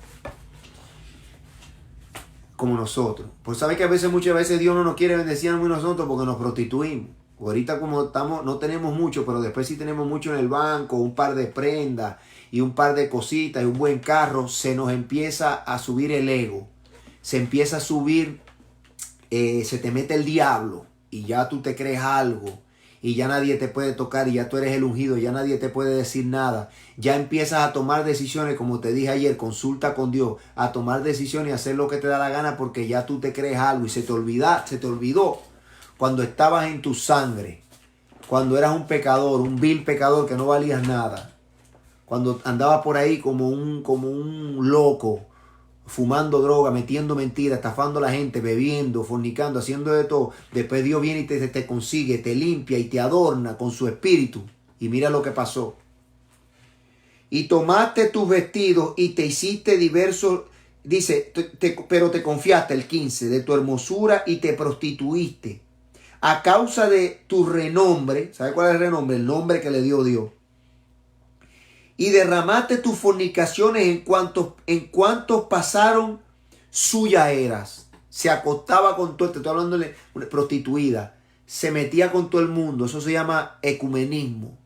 Como nosotros. Pues sabe que muchas veces Dios no nos quiere bendecir a nosotros porque nos prostituimos. Ahorita como estamos, no tenemos mucho, pero después sí tenemos mucho en el banco, un par de prendas y un par de cositas y un buen carro, se nos empieza a subir el ego. Se empieza a subir, se te mete el diablo y ya tú te crees algo. Y ya nadie te puede tocar y ya tú eres el ungido, ya nadie te puede decir nada. Ya empiezas a tomar decisiones, como te dije ayer, consulta con Dios, a tomar decisiones y hacer lo que te da la gana porque ya tú te crees algo y se te olvidó cuando estabas en tu sangre, cuando eras un pecador, un vil pecador que no valías nada, cuando andabas por ahí como un loco, fumando droga, metiendo mentiras, estafando a la gente, bebiendo, fornicando, haciendo de todo. Después Dios viene y te consigue, te limpia y te adorna con su espíritu. Y mira lo que pasó. Y tomaste tus vestidos y te hiciste diversos, dice, pero te confiaste, el 15, de tu hermosura y te prostituiste. A causa de tu renombre, ¿sabe cuál es el renombre? El nombre que le dio Dios. Y derramaste tus fornicaciones en cuantos pasaron suya eras. Se acostaba con todo, te estoy hablando de prostituida. Se metía con todo el mundo. Eso se llama ecumenismo.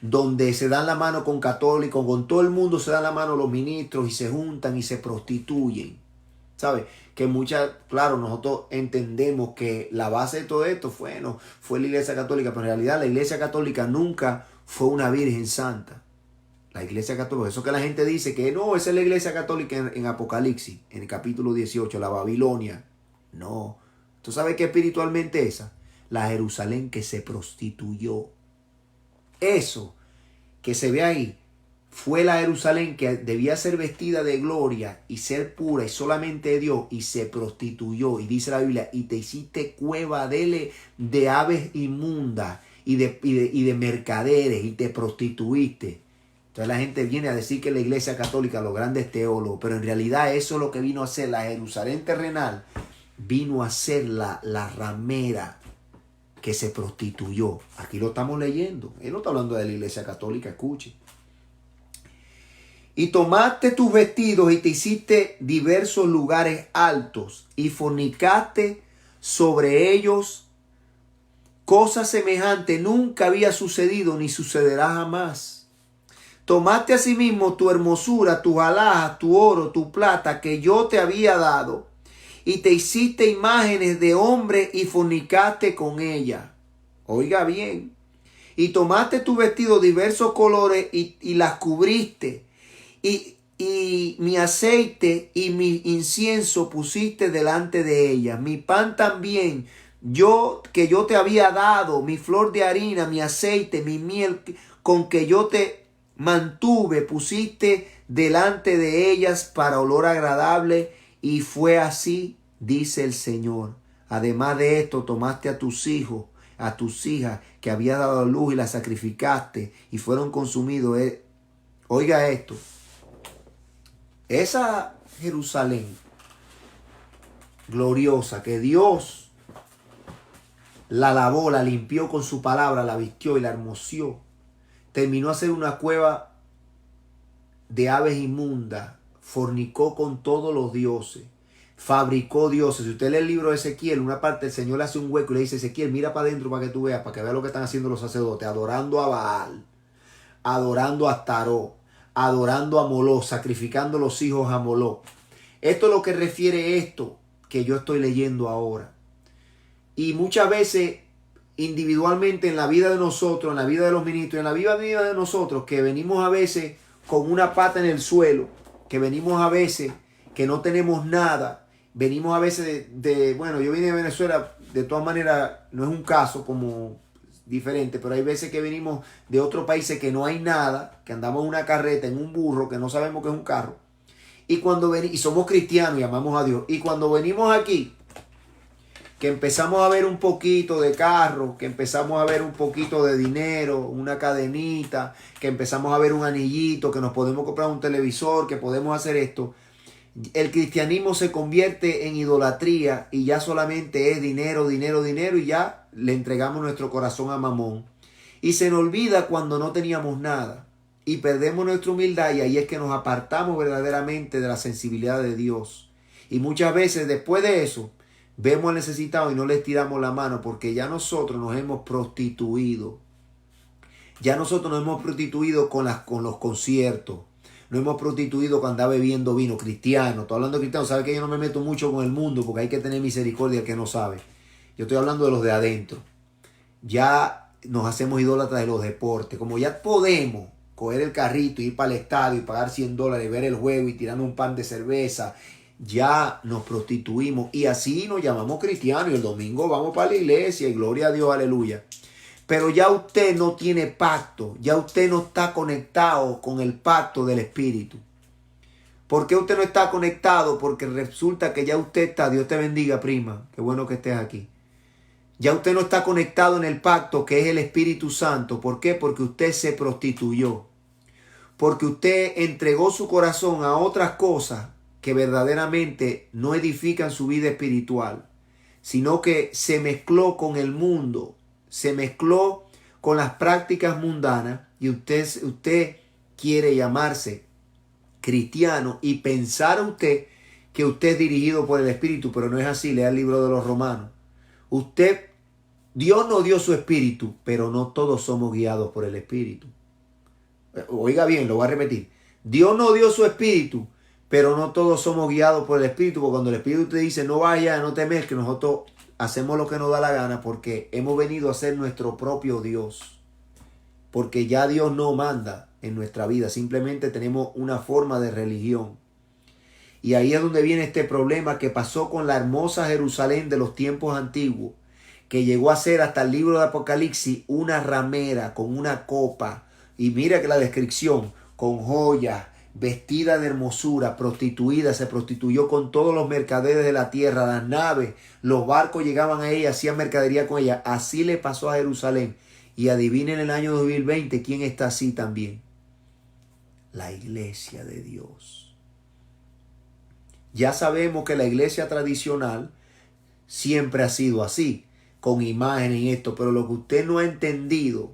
Donde se dan la mano con católicos, con todo el mundo se dan la mano los ministros y se juntan y se prostituyen. ¿Sabe? Que claro, nosotros entendemos que la base de todo esto fue la Iglesia Católica, pero en realidad la Iglesia Católica nunca fue una Virgen Santa. La Iglesia Católica, eso que la gente dice que no, esa es la Iglesia Católica en Apocalipsis, en el capítulo 18, la Babilonia. No. ¿Tú sabes qué espiritualmente esa? La Jerusalén que se prostituyó. Eso que se ve ahí fue la Jerusalén que debía ser vestida de gloria y ser pura y solamente de Dios, y se prostituyó. Y dice la Biblia, y te hiciste cueva de aves inmundas y de mercaderes, y te prostituiste. Entonces la gente viene a decir que la Iglesia Católica, los grandes teólogos, pero en realidad eso es lo que vino a hacer la Jerusalén terrenal, vino a ser la ramera que se prostituyó. Aquí lo estamos leyendo. Él no está hablando de la Iglesia Católica, escuche. Y tomaste tus vestidos y te hiciste diversos lugares altos y fornicaste sobre ellos. Cosa semejante nunca había sucedido ni sucederá jamás. Tomaste asimismo tu hermosura, tus alhajas, tu oro, tu plata que yo te había dado, y te hiciste imágenes de hombre y fornicaste con ella. Oiga bien. Y tomaste tu vestido de diversos colores y las cubriste. Y mi aceite y mi incienso pusiste delante de ella. Mi pan también, que yo te había dado, mi flor de harina, mi aceite, mi miel, con que yo te mantuve, pusiste delante de ellas para olor agradable. Y fue así, dice el Señor. Además de esto, tomaste a tus hijos, a tus hijas, que había dado a luz, y las sacrificaste, y fueron consumidos. Oiga esto. Esa Jerusalén gloriosa que Dios la lavó, la limpió con su palabra, la vistió y la hermoseó, terminó a ser una cueva de aves inmundas, fornicó con todos los dioses, fabricó dioses. Si usted lee el libro de Ezequiel, una parte el Señor le hace un hueco y le dice: Ezequiel, mira para adentro para que tú veas, para que veas lo que están haciendo los sacerdotes, adorando a Baal, adorando a Astaró, adorando a Moló, sacrificando los hijos a Moló. Esto es lo que refiere esto que yo estoy leyendo ahora. Y muchas veces individualmente en la vida de nosotros, en la vida de los ministros, en la vida de nosotros, que venimos a veces con una pata en el suelo, que venimos a veces que no tenemos nada, venimos a veces bueno, yo vine de Venezuela, de todas maneras no es un caso como diferente, pero hay veces que venimos de otros países que no hay nada, que andamos en una carreta, en un burro, que no sabemos que es un carro, y somos cristianos y amamos a Dios, y cuando venimos aquí, que empezamos a ver un poquito de carro, que empezamos a ver un poquito de dinero, una cadenita, que empezamos a ver un anillito, que nos podemos comprar un televisor, que podemos hacer esto, el cristianismo se convierte en idolatría y ya solamente es dinero, dinero, dinero, y ya le entregamos nuestro corazón a Mamón. Y se nos olvida cuando no teníamos nada y perdemos nuestra humildad, y ahí es que nos apartamos verdaderamente de la sensibilidad de Dios. Y muchas veces después de eso vemos al necesitado y no le estiramos la mano, porque ya nosotros nos hemos prostituido. Ya nosotros nos hemos prostituido con los conciertos. Nos hemos prostituido cuando andaba bebiendo vino. Cristiano, estoy hablando de cristianos. Sabe que yo no me meto mucho con el mundo porque hay que tener misericordia al que no sabe. Yo estoy hablando de los de adentro. Ya nos hacemos idólatras de los deportes. Como ya podemos coger el carrito, ir para el estadio y pagar $100, ver el juego y tirarnos un pan de cerveza, ya nos prostituimos. Y así nos llamamos cristianos. Y el domingo vamos para la iglesia y gloria a Dios, aleluya. Pero ya usted no tiene pacto, ya usted no está conectado con el pacto del Espíritu. ¿Por qué usted no está conectado? Porque resulta que ya usted está, Dios te bendiga, prima, qué bueno que estés aquí. Ya usted no está conectado en el pacto que es el Espíritu Santo. ¿Por qué? Porque usted se prostituyó. Porque usted entregó su corazón a otras cosas que verdaderamente no edifican su vida espiritual, sino que se mezcló con el mundo. Se mezcló con las prácticas mundanas, y usted quiere llamarse cristiano y pensar usted que usted es dirigido por el Espíritu, pero no es así. Lea el libro de los Romanos. Dios nos dio su Espíritu, pero no todos somos guiados por el Espíritu. Oiga bien, lo voy a repetir. Dios nos dio su Espíritu, pero no todos somos guiados por el Espíritu, porque cuando el Espíritu te dice no vayas, no te mezcles, nosotros hacemos lo que nos da la gana porque hemos venido a ser nuestro propio Dios. Porque ya Dios no manda en nuestra vida, simplemente tenemos una forma de religión. Y ahí es donde viene este problema que pasó con la hermosa Jerusalén de los tiempos antiguos, que llegó a ser hasta el libro de Apocalipsis una ramera con una copa. Y mira que la descripción, con joyas, vestida de hermosura, prostituida, se prostituyó con todos los mercaderes de la tierra, las naves, los barcos llegaban a ella, hacían mercadería con ella. Así le pasó a Jerusalén. Y adivinen el año 2020 quién está así también. La iglesia de Dios. Ya sabemos que la iglesia tradicional siempre ha sido así, con imágenes y esto, pero lo que usted no ha entendido,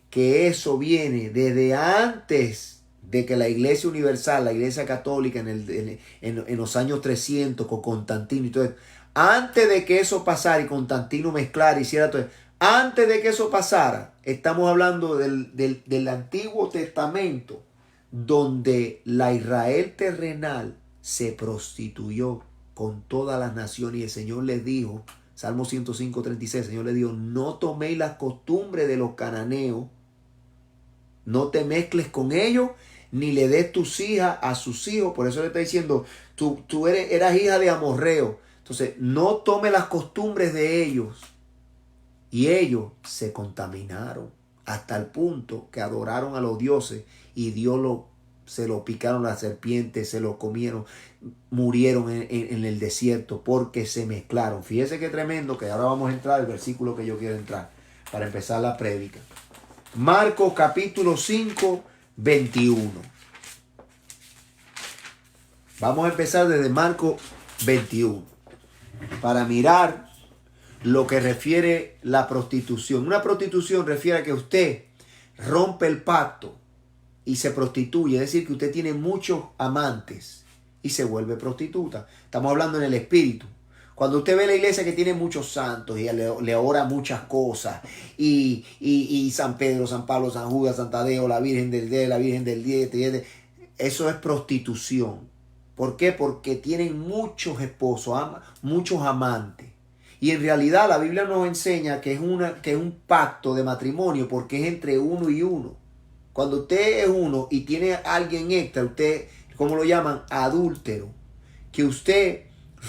que eso viene desde antes de que la iglesia universal, la iglesia católica en los años 300 con Constantino y todo eso, antes de que eso pasara y Constantino mezclara, hiciera todo eso, antes de que eso pasara, estamos hablando del Antiguo Testamento, donde la Israel terrenal se prostituyó con todas las naciones y el Señor les dijo, Salmo 105:36, el Señor les dijo, no toméis las costumbres de los cananeos, no te mezcles con ellos, ni le des tus hijas a sus hijos. Por eso le está diciendo, tú eras hija de amorreo. Entonces, no tome las costumbres de ellos. Y ellos se contaminaron hasta el punto que adoraron a los dioses y Dios se lo picaron las serpientes, se lo comieron, murieron en el desierto porque se mezclaron. Fíjese qué tremendo, que ahora vamos a entrar al versículo que yo quiero entrar para empezar la prédica. Marcos capítulo 5, 21. Vamos a empezar desde Marcos 21 para mirar lo que refiere la prostitución. Una prostitución refiere a que usted rompe el pacto y se prostituye, es decir, que usted tiene muchos amantes y se vuelve prostituta. Estamos hablando en el espíritu. Cuando usted ve la iglesia que tiene muchos santos y le ora muchas cosas, y San Pedro, San Pablo, San Judas, San Tadeo, la Virgen del Día, la Virgen del Día, eso es prostitución. ¿Por qué? Porque tienen muchos esposos, muchos amantes. Y en realidad la Biblia nos enseña que es un pacto de matrimonio porque es entre uno y uno. Cuando usted es uno y tiene a alguien extra, usted, ¿cómo lo llaman? Adúltero. Que usted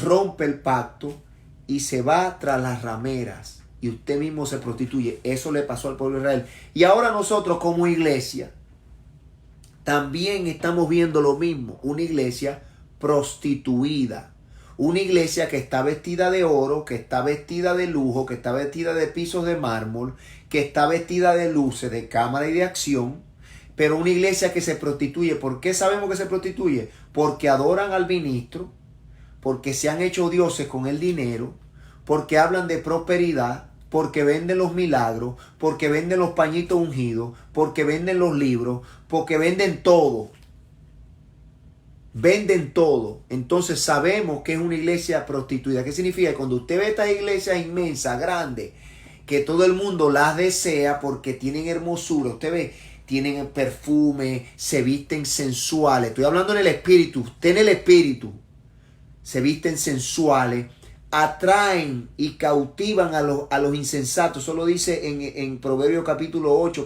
rompe el pacto y se va tras las rameras y usted mismo se prostituye. Eso le pasó al pueblo de Israel. Y ahora nosotros como iglesia también estamos viendo lo mismo. Una iglesia prostituida. Una iglesia que está vestida de oro, que está vestida de lujo, que está vestida de pisos de mármol, que está vestida de luces, de cámara y de acción. Pero una iglesia que se prostituye. ¿Por qué sabemos que se prostituye? Porque adoran al ministro, porque se han hecho dioses con el dinero, porque hablan de prosperidad, porque venden los milagros, porque venden los pañitos ungidos, porque venden los libros, porque venden todo. Venden todo. Entonces sabemos que es una iglesia prostituida. ¿Qué significa? Cuando usted ve estas iglesias inmensas, grandes, que todo el mundo las desea porque tienen hermosura, usted ve, tienen perfume, se visten sensuales. Estoy hablando en el espíritu. Usted en el espíritu se visten sensuales, atraen y cautivan a los insensatos. Eso lo dice en Proverbios capítulo 8,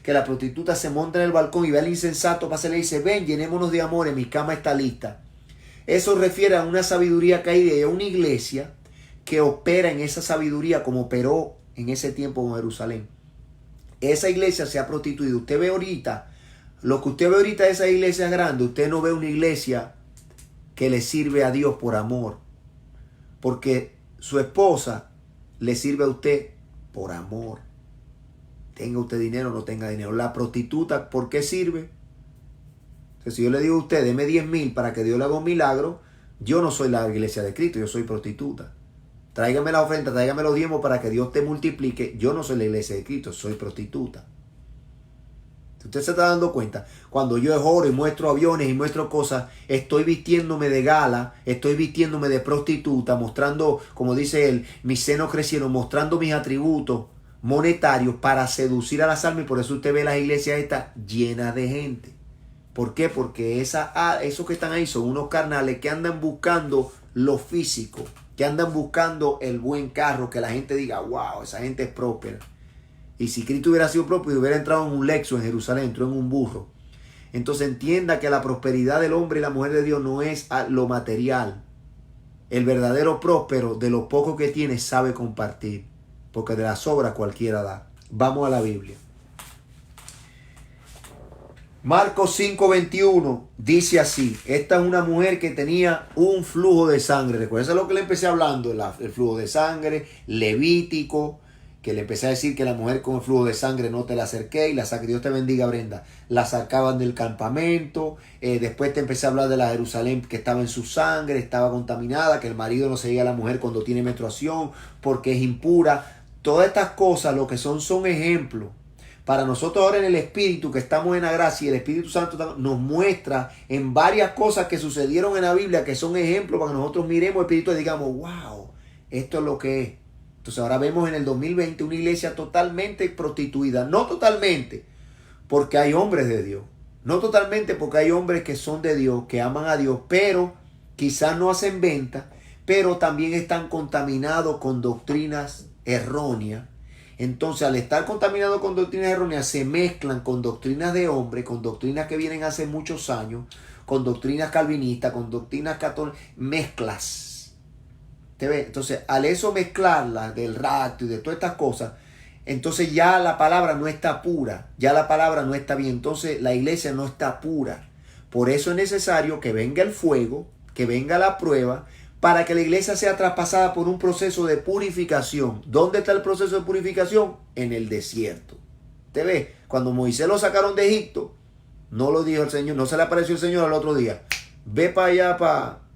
que la prostituta se monta en el balcón y ve al insensato, pasa y le dice, ven, llenémonos de amores, mi cama está lista. Eso refiere a una sabiduría caída y a una iglesia que opera en esa sabiduría como operó en ese tiempo en Jerusalén. Esa iglesia se ha prostituido. Usted ve ahorita, lo que usted ve ahorita de esa iglesia grande, usted no ve una iglesia que le sirve a Dios por amor. Porque su esposa le sirve a usted por amor. Tenga usted dinero o no tenga dinero. La prostituta, ¿por qué sirve? Entonces, si yo le digo a usted, deme 10,000 para que Dios le haga un milagro, yo no soy la iglesia de Cristo, yo soy prostituta. Tráigame la ofrenda, tráigame los diezmos para que Dios te multiplique. Yo no soy la iglesia de Cristo, soy prostituta. Usted se está dando cuenta, cuando yo oro y muestro aviones y muestro cosas, estoy vistiéndome de gala, estoy vistiéndome de prostituta, mostrando, como dice él, mis senos crecieron, mostrando mis atributos monetarios para seducir a las almas. Y por eso usted ve las iglesias estas llenas de gente. ¿Por qué? Porque esos que están ahí son unos carnales que andan buscando lo físico, que andan buscando el buen carro, que la gente diga, wow, esa gente es próspera. Y si Cristo hubiera sido próspero y hubiera entrado en un Lexus en Jerusalén, entró en un burro. Entonces entienda que la prosperidad del hombre y la mujer de Dios no es lo material. El verdadero próspero de lo poco que tiene sabe compartir, porque de las sobras cualquiera da. Vamos a la Biblia. Marcos 5:21 dice así. Esta es una mujer que tenía un flujo de sangre. Recuerden lo que le empecé hablando, el flujo de sangre, Levítico, que le empecé a decir que la mujer con el flujo de sangre no te la acerqué y la saqué. Dios te bendiga, Brenda. La sacaban del campamento. Después te empecé a hablar de la Jerusalén que estaba en su sangre, estaba contaminada, que el marido no seguía a la mujer cuando tiene menstruación porque es impura. Todas estas cosas lo que son ejemplos. Para nosotros ahora en el Espíritu, que estamos en la gracia y el Espíritu Santo nos muestra en varias cosas que sucedieron en la Biblia que son ejemplos para que nosotros miremos el Espíritu y digamos, wow, esto es lo que es. Entonces ahora vemos en el 2020 una iglesia totalmente prostituida. No totalmente porque hay hombres de Dios. No totalmente porque hay hombres que son de Dios, que aman a Dios, pero quizás no hacen venta, pero también están contaminados con doctrinas erróneas. Entonces, al estar contaminados con doctrinas erróneas, se mezclan con doctrinas de hombre, con doctrinas que vienen hace muchos años, con doctrinas calvinistas, con doctrinas católicas, mezclas. ¿Te ves? Entonces, al eso mezclarlas del rapto y de todas estas cosas, entonces ya la palabra no está pura, ya la palabra no está bien, entonces la iglesia no está pura. Por eso es necesario que venga el fuego, que venga la prueba, para que la iglesia sea traspasada por un proceso de purificación. ¿Dónde está el proceso de purificación? En el desierto. ¿Te ves? Cuando Moisés lo sacaron de Egipto, no lo dijo el Señor, no se le apareció el Señor al otro día. Ve para allá,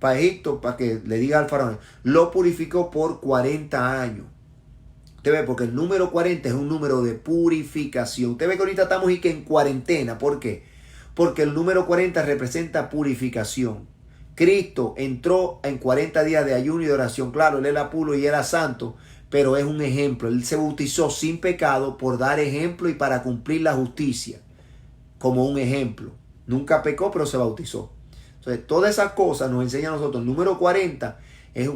para Egipto, para que le diga al faraón. Lo purificó por 40 años. ¿Te ves? Porque el número 40 es un número de purificación. ¿Te ves que ahorita estamos y que en cuarentena? ¿Por qué? Porque el número 40 representa purificación. Cristo entró en 40 días de ayuno y de oración. Claro, él era puro y era santo, pero es un ejemplo. Él se bautizó sin pecado por dar ejemplo y para cumplir la justicia, como un ejemplo. Nunca pecó, pero se bautizó. Entonces, todas esas cosas nos enseñan a nosotros. El número 40 es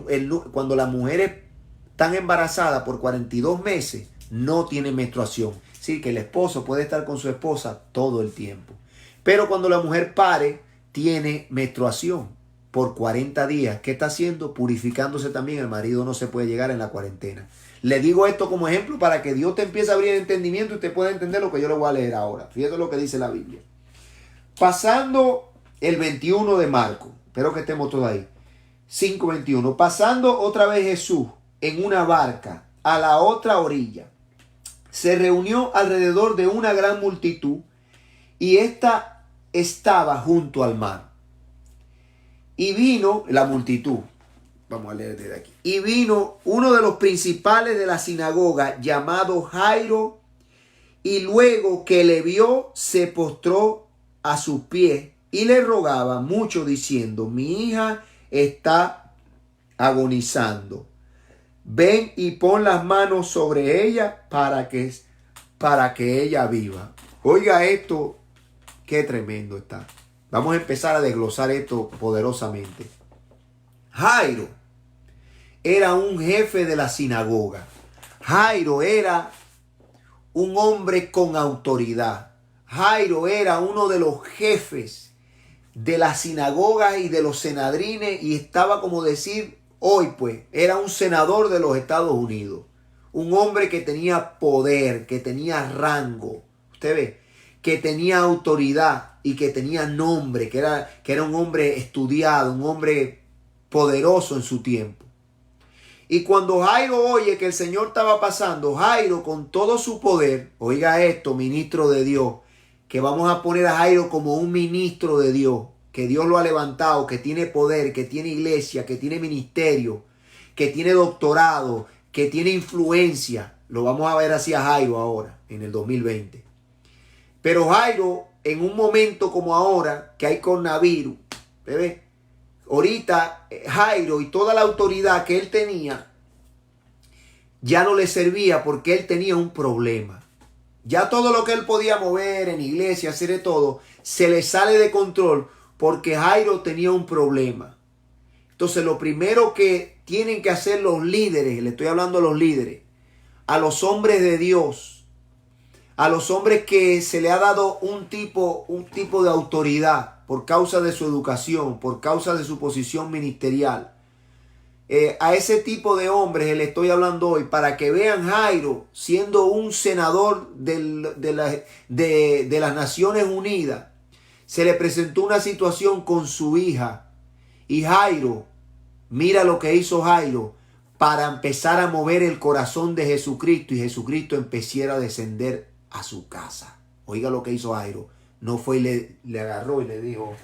cuando las mujeres están embarazadas por 42 meses, no tienen menstruación. Es decir, que el esposo puede estar con su esposa todo el tiempo. Pero cuando la mujer pare, tiene menstruación por 40 días. ¿Qué está haciendo? Purificándose también. El marido no se puede llegar en la cuarentena. Le digo esto como ejemplo para que Dios te empiece a abrir el entendimiento y usted pueda entender lo que yo le voy a leer ahora. Fíjate lo que dice la Biblia. Pasando el 21 de Marcos. Espero que estemos todos ahí. 5:21. Pasando otra vez Jesús en una barca a la otra orilla, se reunió alrededor de una gran multitud y ésta estaba junto al mar. Y vino la multitud. Vamos a leer desde aquí. Y vino uno de los principales de la sinagoga, llamado Jairo, y luego que le vio, se postró a sus pies y le rogaba mucho, diciendo: mi hija está agonizando. Ven y pon las manos sobre ella para que ella viva. Oiga esto, qué tremendo está. Vamos a empezar a desglosar esto poderosamente. Jairo era un jefe de la sinagoga. Jairo era un hombre con autoridad. Jairo era uno de los jefes de las sinagogas y de los senadrines y estaba, como decir hoy, pues, era un senador de los Estados Unidos. Un hombre que tenía poder, que tenía rango. Usted ve, que tenía autoridad y que tenía nombre, que era un hombre estudiado, un hombre poderoso en su tiempo. Y cuando Jairo oye que el Señor estaba pasando, Jairo con todo su poder, oiga esto, ministro de Dios, que vamos a poner a Jairo como un ministro de Dios, que Dios lo ha levantado, que tiene poder, que tiene iglesia, que tiene ministerio, que tiene doctorado, que tiene influencia. Lo vamos a ver así a Jairo ahora, en el 2020. Pero Jairo, en un momento como ahora, que hay coronavirus, ¿ve? Ahorita Jairo y toda la autoridad que él tenía, ya no le servía porque él tenía un problema. Ya todo lo que él podía mover en iglesia, hacer de todo, se le sale de control porque Jairo tenía un problema. Entonces lo primero que tienen que hacer los líderes, le estoy hablando a los líderes, a los hombres de Dios, a los hombres que se le ha dado un tipo de autoridad por causa de su educación, por causa de su posición ministerial. A ese tipo de hombres le estoy hablando hoy para que vean Jairo siendo un senador de las Naciones Unidas. Se le presentó una situación con su hija y Jairo, mira lo que hizo Jairo para empezar a mover el corazón de Jesucristo y Jesucristo empezara a descender a su casa. Oiga lo que hizo Jairo. No fue y le agarró y le dijo: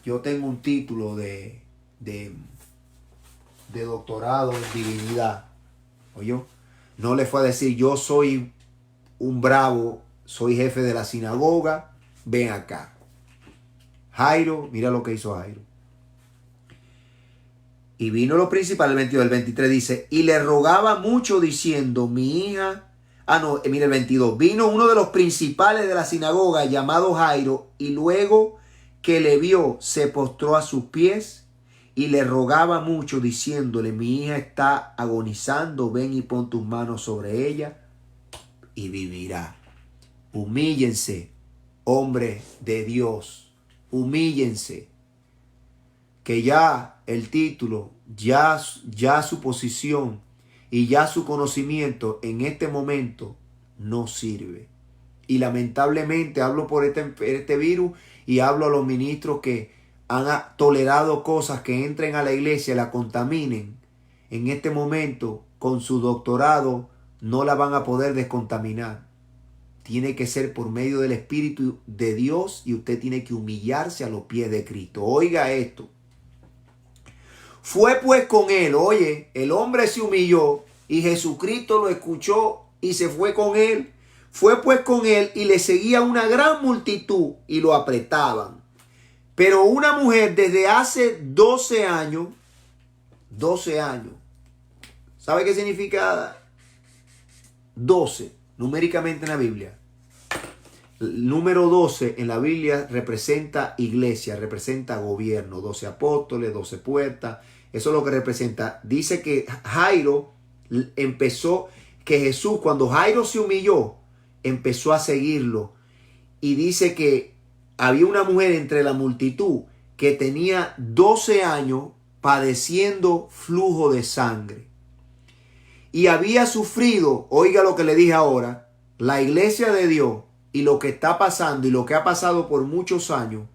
yo tengo un título de doctorado en divinidad. ¿Oyó? No le fue a decir: yo soy un bravo, soy jefe de la sinagoga, ven acá. Jairo, mira lo que hizo Jairo. Y vino lo principal, el 22, el 23 dice: y le rogaba mucho diciendo, mi hija... mira el 22. Vino uno de los principales de la sinagoga llamado Jairo, y luego que le vio, se postró a sus pies y le rogaba mucho diciéndole: mi hija está agonizando, ven y pon tus manos sobre ella y vivirá. Humíllense, hombres de Dios, humíllense. Que ya el título, ya su posición y ya su conocimiento en este momento no sirve. Y lamentablemente hablo por este virus y hablo a los ministros que han tolerado cosas que entren a la iglesia y la contaminen. En este momento, con su doctorado, no la van a poder descontaminar. Tiene que ser por medio del Espíritu de Dios y usted tiene que humillarse a los pies de Cristo. Oiga esto. Fue pues con él, oye, el hombre se humilló y Jesucristo lo escuchó y se fue con él. Fue pues con él y le seguía una gran multitud y lo apretaban. Pero una mujer desde hace 12 años, ¿sabe qué significa 12 numéricamente en la Biblia? El número 12 en la Biblia representa iglesia, representa gobierno, 12 apóstoles, 12 puertas. Eso es lo que representa. Dice que Jairo empezó, que Jesús, cuando Jairo se humilló, empezó a seguirlo. Y dice que había una mujer entre la multitud que tenía 12 años padeciendo flujo de sangre. Y había sufrido, oiga lo que le dije ahora, la iglesia de Dios y lo que está pasando y lo que ha pasado por muchos años,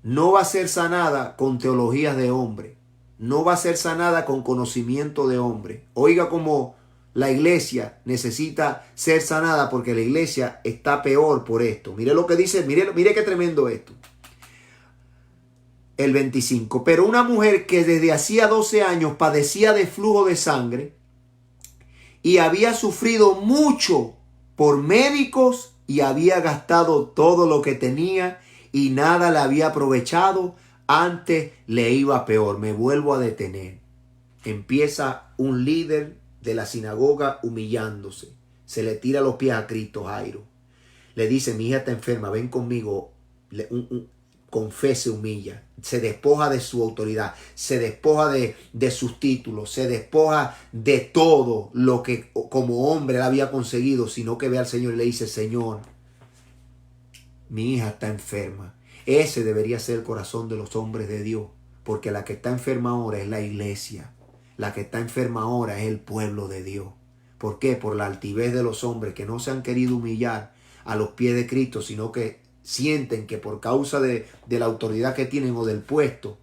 no va a ser sanada con teologías de hombre. No va a ser sanada con conocimiento de hombre. Oiga cómo la iglesia necesita ser sanada, porque la iglesia está peor por esto. Mire lo que dice, mire qué tremendo esto. El 25. Pero una mujer que desde hacía 12 años padecía de flujo de sangre y había sufrido mucho por médicos y había gastado todo lo que tenía y nada le había aprovechado, antes le iba peor. Me vuelvo a detener. Empieza un líder de la sinagoga humillándose. Se le tira los pies a Cristo, Jairo. Le dice: mi hija está enferma, ven conmigo. Con fe se humilla. Se despoja de su autoridad. Se despoja de sus títulos. Se despoja de todo lo que como hombre él había conseguido. Sino que ve al Señor y le dice: Señor, mi hija está enferma. Ese debería ser el corazón de los hombres de Dios. Porque la que está enferma ahora es la iglesia. La que está enferma ahora es el pueblo de Dios. ¿Por qué? Por la altivez de los hombres que no se han querido humillar a los pies de Cristo, sino que sienten que por causa de la autoridad que tienen o del puesto,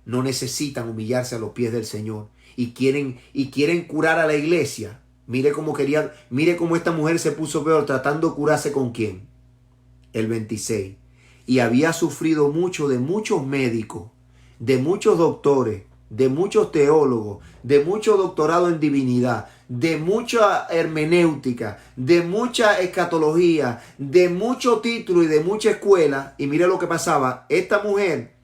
no necesitan humillarse a los pies del Señor. Y quieren curar a la iglesia. Mire cómo esta mujer se puso peor tratando de curarse con quién. El 26. Y había sufrido mucho de muchos médicos, de muchos doctores, de muchos teólogos, de mucho doctorado en divinidad, de mucha hermenéutica, de mucha escatología, de mucho título y de mucha escuela. Y mire lo que pasaba. Esta mujer,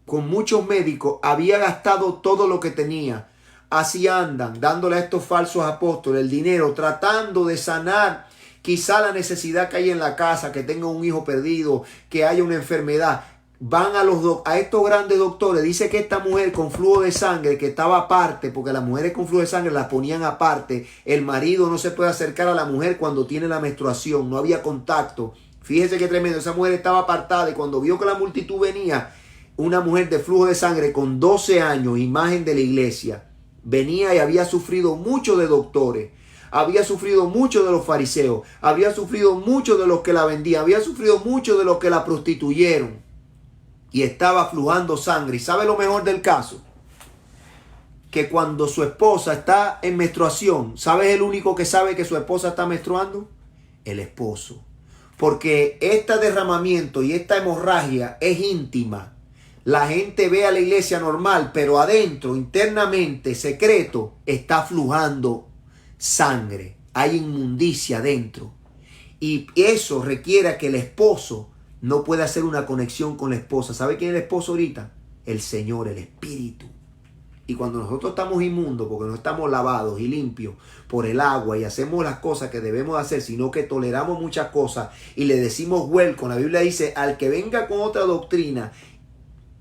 con muchos médicos, había gastado todo lo que tenía. así andan, dándole a estos falsos apóstoles el dinero, tratando de sanar quizá la necesidad que hay en la casa, que tenga un hijo perdido, que haya una enfermedad. Van a estos grandes doctores. Dice que esta mujer con flujo de sangre, que estaba aparte, porque las mujeres con flujo de sangre las ponían aparte. El marido no se puede acercar a la mujer cuando tiene la menstruación, no había contacto. Fíjese qué tremendo, esa mujer estaba apartada, y cuando vio que la multitud venía, una mujer de flujo de sangre con 12 años, imagen de la iglesia, venía y había sufrido mucho de doctores, había sufrido mucho de los fariseos, había sufrido mucho de los que la vendían, había sufrido mucho de los que la prostituyeron, y estaba flujando sangre. ¿Y sabe lo mejor del caso? Que cuando su esposa está en menstruación, ¿sabes el único que sabe que su esposa está menstruando? El esposo. Porque este derramamiento y esta hemorragia es íntima. La gente ve a la iglesia normal, pero adentro, internamente, secreto, está flujando sangre. Hay inmundicia dentro. Y eso requiere que el esposo no pueda hacer una conexión con la esposa. ¿Sabe quién es el esposo ahorita? El Señor, el Espíritu. Y cuando nosotros estamos inmundos, porque no estamos lavados y limpios por el agua y hacemos las cosas que debemos hacer, sino que toleramos muchas cosas y le decimos welcome, la Biblia dice, al que venga con otra doctrina,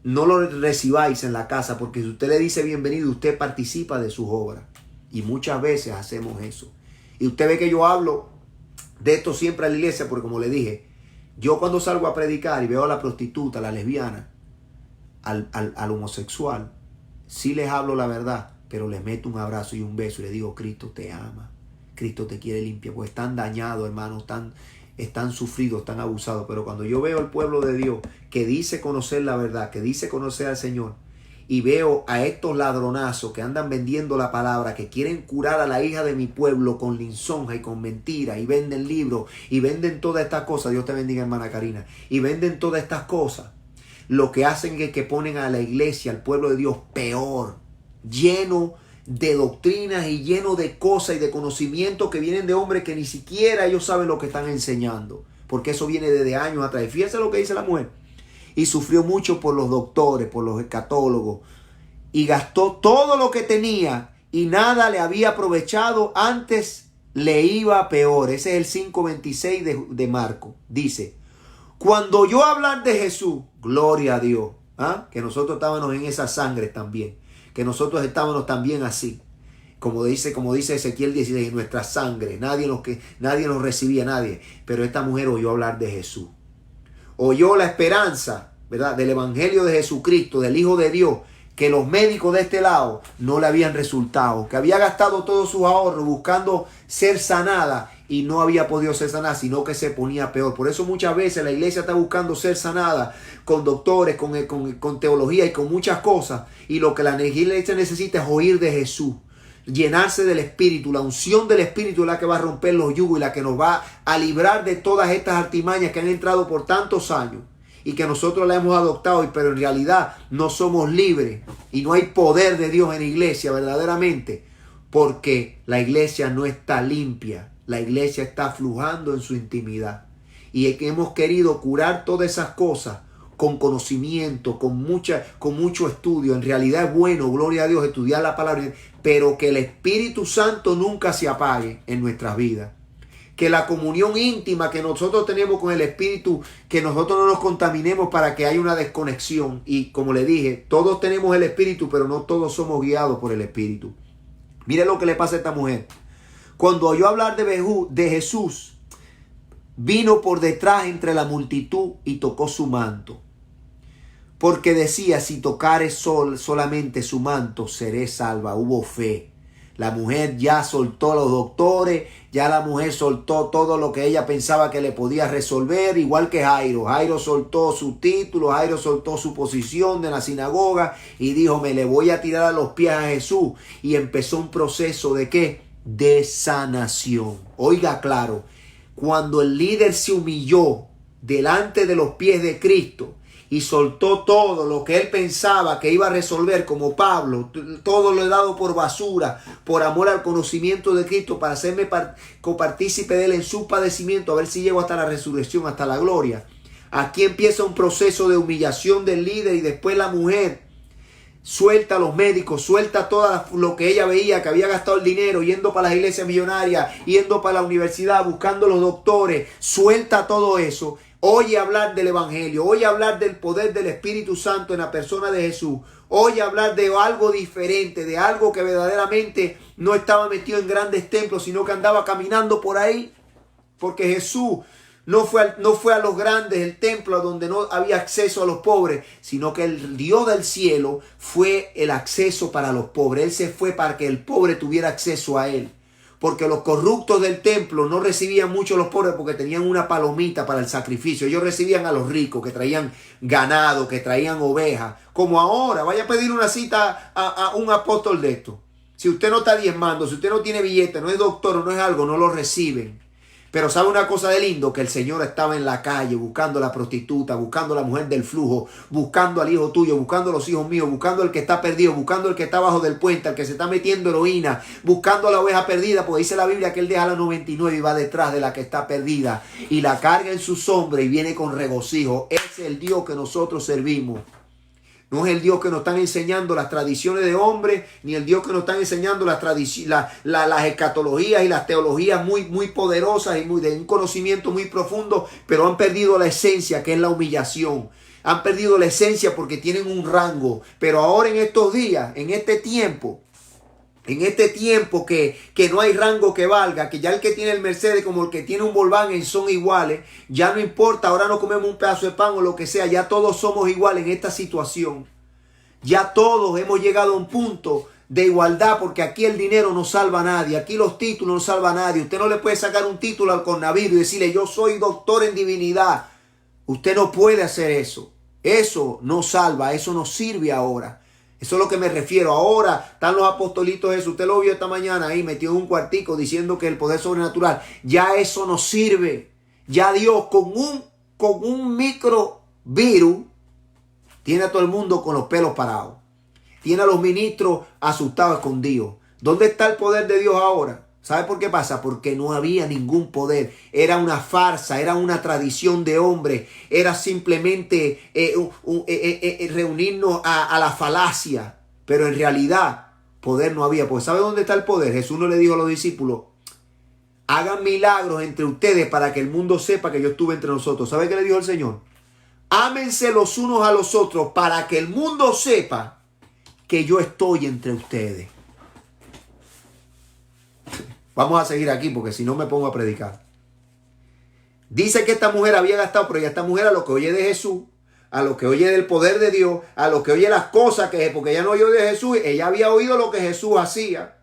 no lo recibáis en la casa, porque si usted le dice bienvenido, usted participa de sus obras. Y muchas veces hacemos eso. Y usted ve que yo hablo de esto siempre a la iglesia, porque como le dije, yo cuando salgo a predicar y veo a la prostituta, a la lesbiana, al homosexual, sí les hablo la verdad, pero les meto un abrazo y un beso y les digo, Cristo te ama, Cristo te quiere limpia, pues están dañados, hermanos, están sufridos, están abusados. Pero cuando yo veo al pueblo de Dios que dice conocer la verdad, que dice conocer al Señor, y veo a estos ladronazos que andan vendiendo la palabra, que quieren curar a la hija de mi pueblo con lisonja y con mentira, y venden libros, y venden todas estas cosas, Dios te bendiga, hermana Karina, y venden todas estas cosas, lo que hacen es que ponen a la iglesia, al pueblo de Dios, peor, lleno de doctrinas y lleno de cosas y de conocimientos que vienen de hombres que ni siquiera ellos saben lo que están enseñando, porque eso viene desde años atrás. Y fíjense lo que dice la mujer. Y sufrió mucho por los doctores, por los escatólogos, y gastó todo lo que tenía y nada le había aprovechado, antes le iba peor. Ese es el 5:26 de Marco. Dice, cuando yo hablar de Jesús, gloria a Dios, que nosotros estábamos en esa sangre también, que nosotros estábamos también así, como dice Ezequiel 16, en nuestra sangre, nadie nos recibía, nadie, pero esta mujer oyó hablar de Jesús, oyó la esperanza, ¿verdad?, del evangelio de Jesucristo, del Hijo de Dios, que los médicos de este lado no le habían resultado, que había gastado todos sus ahorros buscando ser sanada y no había podido ser sanada, sino que se ponía peor. Por eso muchas veces la iglesia está buscando ser sanada con doctores, con teología y con muchas cosas, y lo que la iglesia necesita es oír de Jesús, llenarse del Espíritu. La unción del Espíritu es la que va a romper los yugos y la que nos va a librar de todas estas artimañas que han entrado por tantos años y que nosotros la hemos adoptado, pero en realidad no somos libres y no hay poder de Dios en la iglesia verdaderamente, porque la iglesia no está limpia, la iglesia está flujando en su intimidad, y es que hemos querido curar todas esas cosas con conocimiento, con mucho estudio. En realidad es bueno, gloria a Dios, estudiar la palabra, pero que el Espíritu Santo nunca se apague en nuestras vidas. Que la comunión íntima que nosotros tenemos con el Espíritu, que nosotros no nos contaminemos para que haya una desconexión. Y como le dije, todos tenemos el Espíritu, pero no todos somos guiados por el Espíritu. Mire lo que le pasa a esta mujer. Cuando oyó hablar de Jesús, vino por detrás entre la multitud y tocó su manto. Porque decía, si tocare solamente su manto, seré salva. Hubo fe. La mujer ya soltó a los doctores, ya la mujer soltó todo lo que ella pensaba que le podía resolver, igual que Jairo. Jairo soltó su título, Jairo soltó su posición de la sinagoga y dijo, me le voy a tirar a los pies a Jesús. Y empezó un proceso de ¿qué? De sanación. Oiga claro, cuando el líder se humilló delante de los pies de Cristo y soltó todo lo que él pensaba que iba a resolver, como Pablo, todo lo he dado por basura, por amor al conocimiento de Cristo, para hacerme copartícipe de él en su padecimiento, a ver si llego hasta la resurrección, hasta la gloria. Aquí empieza un proceso de humillación del líder, y después la mujer Suelta a los médicos, suelta todo lo que ella veía, que había gastado el dinero, yendo para las iglesias millonarias, yendo para la universidad, buscando los doctores. Suelta todo eso. Oye hablar del evangelio, oye hablar del poder del Espíritu Santo en la persona de Jesús. Oye hablar de algo diferente, de algo que verdaderamente no estaba metido en grandes templos, sino que andaba caminando por ahí. Porque Jesús no fue a los grandes, el templo donde no había acceso a los pobres, sino que el Dios del cielo fue el acceso para los pobres. Él se fue para que el pobre tuviera acceso a él. Porque los corruptos del templo no recibían mucho a los pobres porque tenían una palomita para el sacrificio. Ellos recibían a los ricos que traían ganado, que traían ovejas. Como ahora, vaya a pedir una cita a un apóstol de esto. Si usted no está diezmando, si usted no tiene billete, no es doctor o no es algo, no lo reciben. Pero ¿sabe una cosa de lindo? Que el Señor estaba en la calle buscando a la prostituta, buscando a la mujer del flujo, buscando al hijo tuyo, buscando a los hijos míos, buscando al que está perdido, buscando al que está abajo del puente, al que se está metiendo heroína, buscando a la oveja perdida, porque dice la Biblia que él deja la 99 y va detrás de la que está perdida y la carga en sus hombros y viene con regocijo. Ese es el Dios que nosotros servimos. No es el Dios que nos están enseñando las tradiciones de hombres, ni el Dios que nos están enseñando las escatologías y las teologías muy poderosas y de un conocimiento muy profundo, pero han perdido la esencia, que es la humillación. Han perdido la esencia porque tienen un rango. Pero ahora en estos días, en este tiempo que no hay rango que valga, que ya el que tiene el Mercedes como el que tiene un Volkswagen son iguales, ya no importa, ahora no comemos un pedazo de pan o lo que sea, ya todos somos iguales en esta situación. Ya todos hemos llegado a un punto de igualdad, porque aquí el dinero no salva a nadie, aquí los títulos no salvan a nadie. Usted no le puede sacar un título al coronavirus y decirle yo soy doctor en divinidad. Usted no puede hacer eso. Eso no salva, eso no sirve ahora. Eso es lo que me refiero. Ahora están los apostolitos Jesús. Usted lo vio esta mañana ahí metido en un cuartico diciendo que el poder sobrenatural. Ya eso no sirve. Ya Dios con un microvirus tiene a todo el mundo con los pelos parados. Tiene a los ministros asustados, escondidos. ¿Dónde está el poder de Dios ahora? ¿Sabe por qué pasa? Porque no había ningún poder. Era una farsa, era una tradición de hombres. Era simplemente reunirnos a la falacia. Pero en realidad, poder no había. Pues ¿sabe dónde está el poder? Jesús no le dijo a los discípulos, hagan milagros entre ustedes para que el mundo sepa que yo estuve entre nosotros. ¿Sabe qué le dijo el Señor? Ámense los unos a los otros para que el mundo sepa que yo estoy entre ustedes. Vamos a seguir aquí porque si no me pongo a predicar. Dice que esta mujer había gastado, pero ya esta mujer a lo que oye de Jesús, a lo que oye del poder de Dios, a lo que oye las cosas que, porque ella no oyó de Jesús, ella había oído lo que Jesús hacía.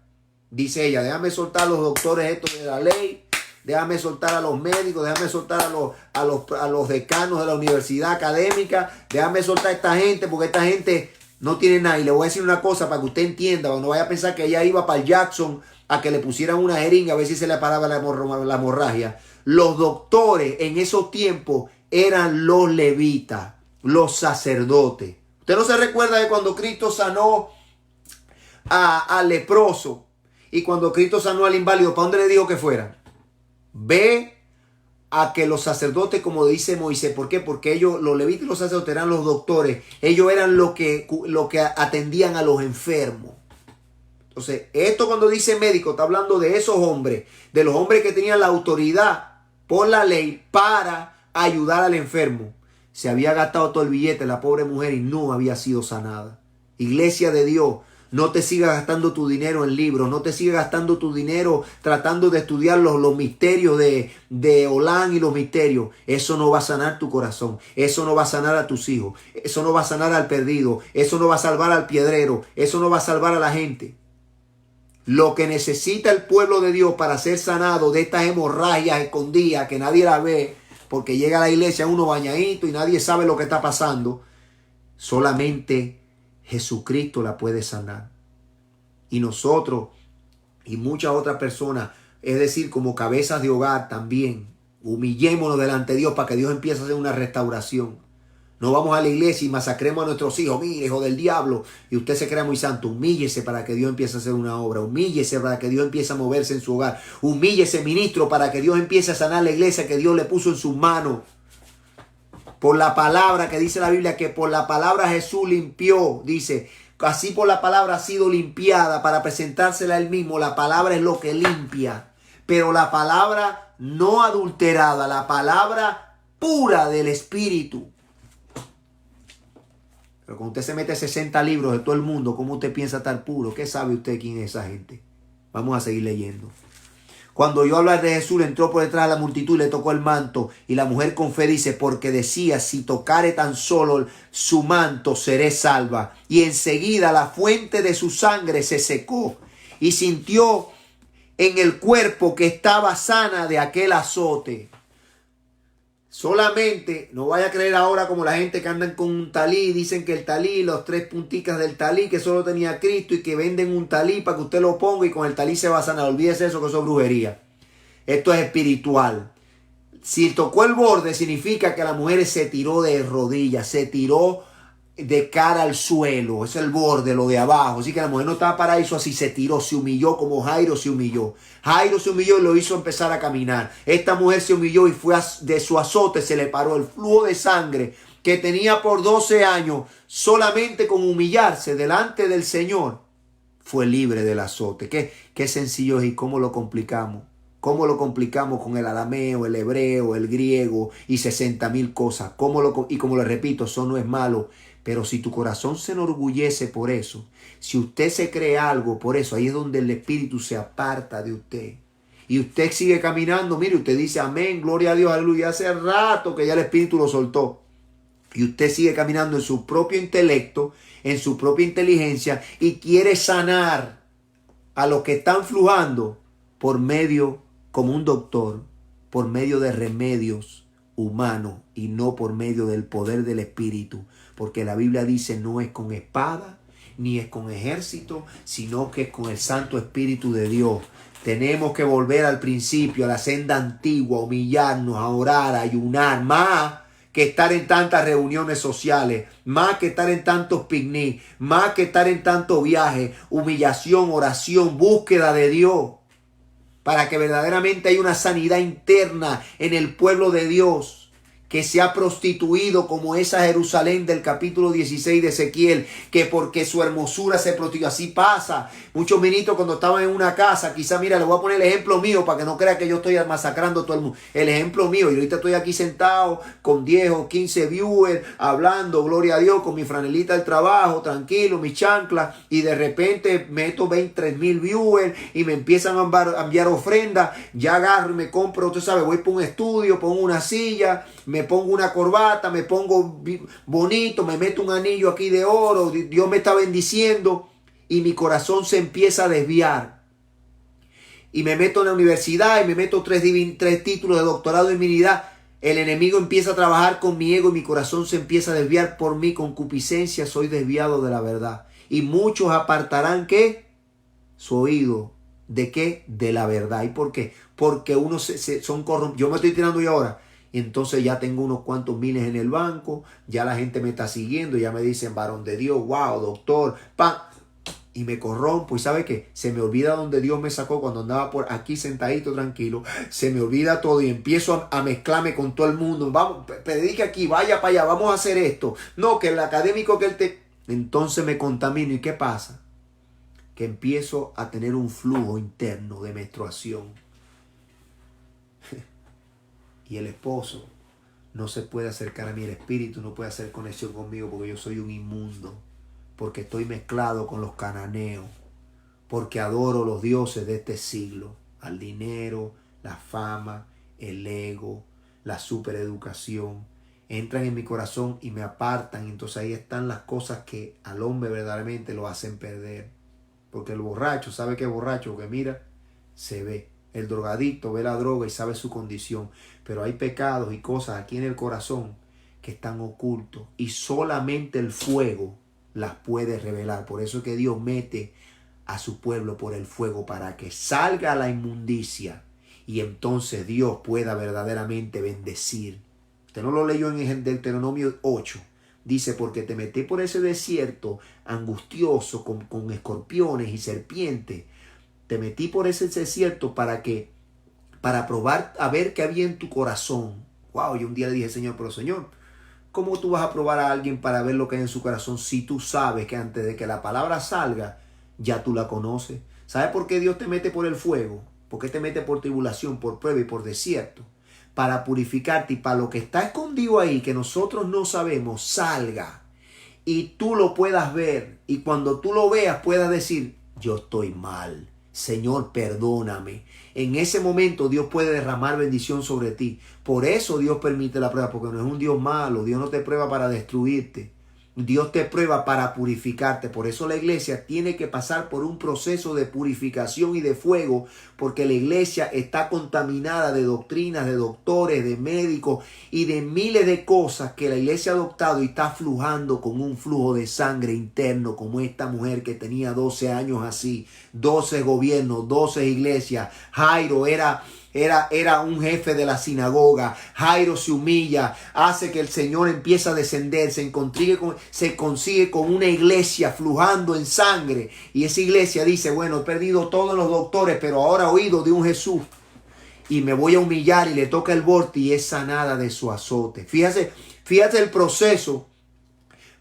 Dice ella, déjame soltar a los doctores estos de la ley, déjame soltar a los médicos, déjame soltar a los decanos de la universidad académica, déjame soltar a esta gente porque esta gente no tiene nada. Y le voy a decir una cosa para que usted entienda, no vaya a pensar que ella iba para el Jackson a que le pusieran una jeringa a ver si se le paraba la hemorragia. Los doctores en esos tiempos eran los levitas, los sacerdotes. ¿Usted no se recuerda de cuando Cristo sanó al leproso y cuando Cristo sanó al inválido? ¿Para dónde le dijo que fueran? Ve a que los sacerdotes, como dice Moisés. ¿Por qué? Porque ellos, los levitas y los sacerdotes, eran los doctores. Ellos eran los que atendían a los enfermos. Entonces, esto cuando dice médico, está hablando de esos hombres, de los hombres que tenían la autoridad por la ley para ayudar al enfermo. Se había gastado todo el billete la pobre mujer y no había sido sanada. Iglesia de Dios, no te sigas gastando tu dinero en libros, no te sigas gastando tu dinero tratando de estudiar los misterios de Olán y los misterios. Eso no va a sanar tu corazón, eso no va a sanar a tus hijos, eso no va a sanar al perdido, eso no va a salvar al piedrero, eso no va a salvar a la gente. Lo que necesita el pueblo de Dios para ser sanado de estas hemorragias escondidas que nadie la ve, porque llega a la iglesia uno bañadito y nadie sabe lo que está pasando, solamente Jesucristo la puede sanar. Y nosotros y muchas otras personas, es decir, como cabezas de hogar también, humillémonos delante de Dios para que Dios empiece a hacer una restauración. No vamos a la iglesia y masacremos a nuestros hijos. Mire, hijo del diablo. Y usted se crea muy santo. Humíllese para que Dios empiece a hacer una obra. Humíllese para que Dios empiece a moverse en su hogar. Humíllese, ministro, para que Dios empiece a sanar la iglesia que Dios le puso en sus manos. Por la palabra que dice la Biblia, que por la palabra Jesús limpió. Dice, así por la palabra ha sido limpiada para presentársela a él mismo. La palabra es lo que limpia. Pero la palabra no adulterada, la palabra pura del Espíritu. Pero cuando usted se mete 60 libros de todo el mundo, ¿cómo usted piensa estar puro? ¿Qué sabe usted quién es esa gente? Vamos a seguir leyendo. Cuando oyó hablar de Jesús, le entró por detrás de la multitud y le tocó el manto. Y la mujer con fe dice, porque decía, si tocare tan solo su manto, seré salva. Y enseguida la fuente de su sangre se secó y sintió en el cuerpo que estaba sana de aquel azote. Solamente, no vaya a creer ahora como la gente que andan con un talí, dicen que el talí, los 3 punticas del talí, que solo tenía Cristo y que venden un talí para que usted lo ponga y con el talí se va a sanar. Olvídese eso, que eso es brujería. Esto es espiritual. Si tocó el borde, significa que la mujer se tiró de rodillas, se tiró de cara al suelo. Es el borde, lo de abajo. Así que la mujer no estaba para eso, así se tiró, se humilló como Jairo se humilló. Jairo se humilló y lo hizo empezar a caminar. Esta mujer se humilló y fue de su azote, se le paró el flujo de sangre que tenía por 12 años. Solamente con humillarse delante del Señor fue libre del azote. Qué sencillo es y cómo lo complicamos. Cómo lo complicamos con el arameo, el hebreo, el griego y 60,000 cosas. Y como le repito, eso no es malo. Pero si tu corazón se enorgullece por eso, si usted se cree algo por eso, ahí es donde el Espíritu se aparta de usted. Y usted sigue caminando, mire, usted dice amén, gloria a Dios, aleluya. Hace rato que ya el Espíritu lo soltó. Y usted sigue caminando en su propio intelecto, en su propia inteligencia y quiere sanar a los que están flujando por medio, como un doctor, por medio de remedios humanos y no por medio del poder del Espíritu. Porque la Biblia dice no es con espada ni es con ejército, sino que es con el Santo Espíritu de Dios. Tenemos que volver al principio, a la senda antigua, humillarnos, a orar, a ayunar, más que estar en tantas reuniones sociales, más que estar en tantos picnics, más que estar en tantos viajes. Humillación, oración, búsqueda de Dios, para que verdaderamente haya una sanidad interna en el pueblo de Dios, que se ha prostituido como esa Jerusalén del capítulo 16 de Ezequiel, que porque su hermosura se prostituyó. Así pasa. Muchos ministros cuando estaban en una casa, quizá, mira, le voy a poner el ejemplo mío para que no crea que yo estoy masacrando a todo el mundo. El ejemplo mío, y ahorita estoy aquí sentado con 10 o 15 viewers, hablando, gloria a Dios, con mi franelita del trabajo, tranquilo, mi chancla, y de repente meto 23,000 viewers y me empiezan a enviar ofrendas. Ya agarro y me compro, usted sabe, voy por un estudio, pongo una silla, me pongo una corbata, me pongo bonito, me meto un anillo aquí de oro, Dios me está bendiciendo y mi corazón se empieza a desviar. Y me meto en la universidad y me meto 3 títulos de doctorado en divinidad. El enemigo empieza a trabajar con mi ego y mi corazón se empieza a desviar por mi concupiscencia. Soy desviado de la verdad. Y muchos apartarán, ¿qué? Su oído. ¿De qué? De la verdad. ¿Y por qué? Porque unos son corrompidos. Yo me estoy tirando yo ahora. Y entonces ya tengo unos cuantos miles en el banco, ya la gente me está siguiendo, ya me dicen varón de Dios, wow, doctor, ¡pam! Y me corrompo. ¿Y sabe qué? Se me olvida donde Dios me sacó cuando andaba por aquí sentadito tranquilo. Se me olvida todo y empiezo a mezclarme con todo el mundo. Vamos, predique aquí, vaya para allá, vamos a hacer esto. No, que el académico que él te... Entonces me contamino. ¿Y qué pasa? Que empiezo a tener un flujo interno de menstruación. Y el esposo no se puede acercar a mí, el espíritu no puede hacer conexión conmigo porque yo soy un inmundo, porque estoy mezclado con los cananeos, porque adoro los dioses de este siglo, al dinero, la fama, el ego, la supereducación. Entran en mi corazón y me apartan, y entonces ahí están las cosas que al hombre verdaderamente lo hacen perder. Porque el borracho, ¿sabe qué borracho? Que mira, se ve. El drogadicto ve la droga y sabe su condición. Pero hay pecados y cosas aquí en el corazón que están ocultos. Y solamente el fuego las puede revelar. Por eso es que Dios mete a su pueblo por el fuego para que salga la inmundicia. Y entonces Dios pueda verdaderamente bendecir. Usted no lo leyó en el Deuteronomio 8. Dice, porque te metí por ese desierto angustioso con escorpiones y serpientes. Te metí por ese desierto para probar a ver qué había en tu corazón. Wow, yo un día le dije, Señor, pero Señor, ¿Cómo tú vas a probar a alguien para ver lo que hay en su corazón si tú sabes que antes de que la palabra salga, ya tú la conoces? ¿Sabes por qué Dios te mete por el fuego? ¿Por qué te mete por tribulación, por prueba y por desierto? Para purificarte y para lo que está escondido ahí, que nosotros no sabemos, salga. Y tú lo puedas ver. Y cuando tú lo veas puedas decir, yo estoy mal. Señor, perdóname. En ese momento Dios puede derramar bendición sobre ti. Por eso Dios permite la prueba, porque no es un Dios malo. Dios no te prueba para destruirte. Dios te prueba para purificarte. Por eso la iglesia tiene que pasar por un proceso de purificación y de fuego, porque la iglesia está contaminada de doctrinas, de doctores, de médicos y de miles de cosas que la iglesia ha adoptado y está flujando con un flujo de sangre interno, como esta mujer que tenía 12 años así, 12 gobiernos, 12 iglesias. Jairo era un jefe de la sinagoga. Jairo se humilla, hace que el Señor empiece a descender, se consigue con una iglesia flujando en sangre. Y esa iglesia dice, bueno, he perdido todos los doctores, pero ahora he oído de un Jesús. Y me voy a humillar y le toca el borde y es sanada de su azote. Fíjate el proceso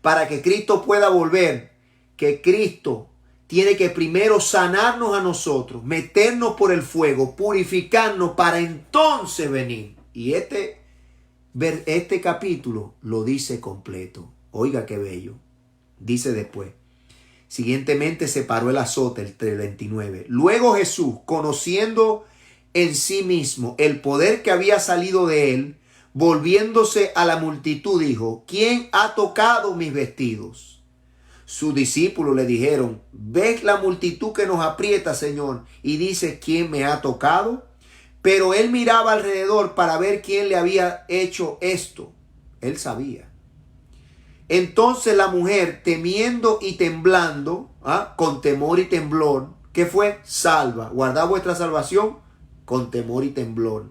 para que Cristo pueda volver. Que Cristo tiene que primero sanarnos a nosotros, meternos por el fuego, purificarnos para entonces venir. Y este capítulo lo dice completo. Oiga qué bello. Dice después. Siguientemente se paró el azote, el 29. Luego Jesús, conociendo en sí mismo el poder que había salido de él, volviéndose a la multitud, dijo, ¿quién ha tocado mis vestidos? Sus discípulos le dijeron, ¿ves la multitud que nos aprieta, Señor? Y dice, ¿quién me ha tocado? Pero él miraba alrededor para ver quién le había hecho esto. Él sabía. Entonces la mujer, temiendo y temblando, con temor y temblor, ¿qué fue? Salva. Guardad vuestra salvación con temor y temblor.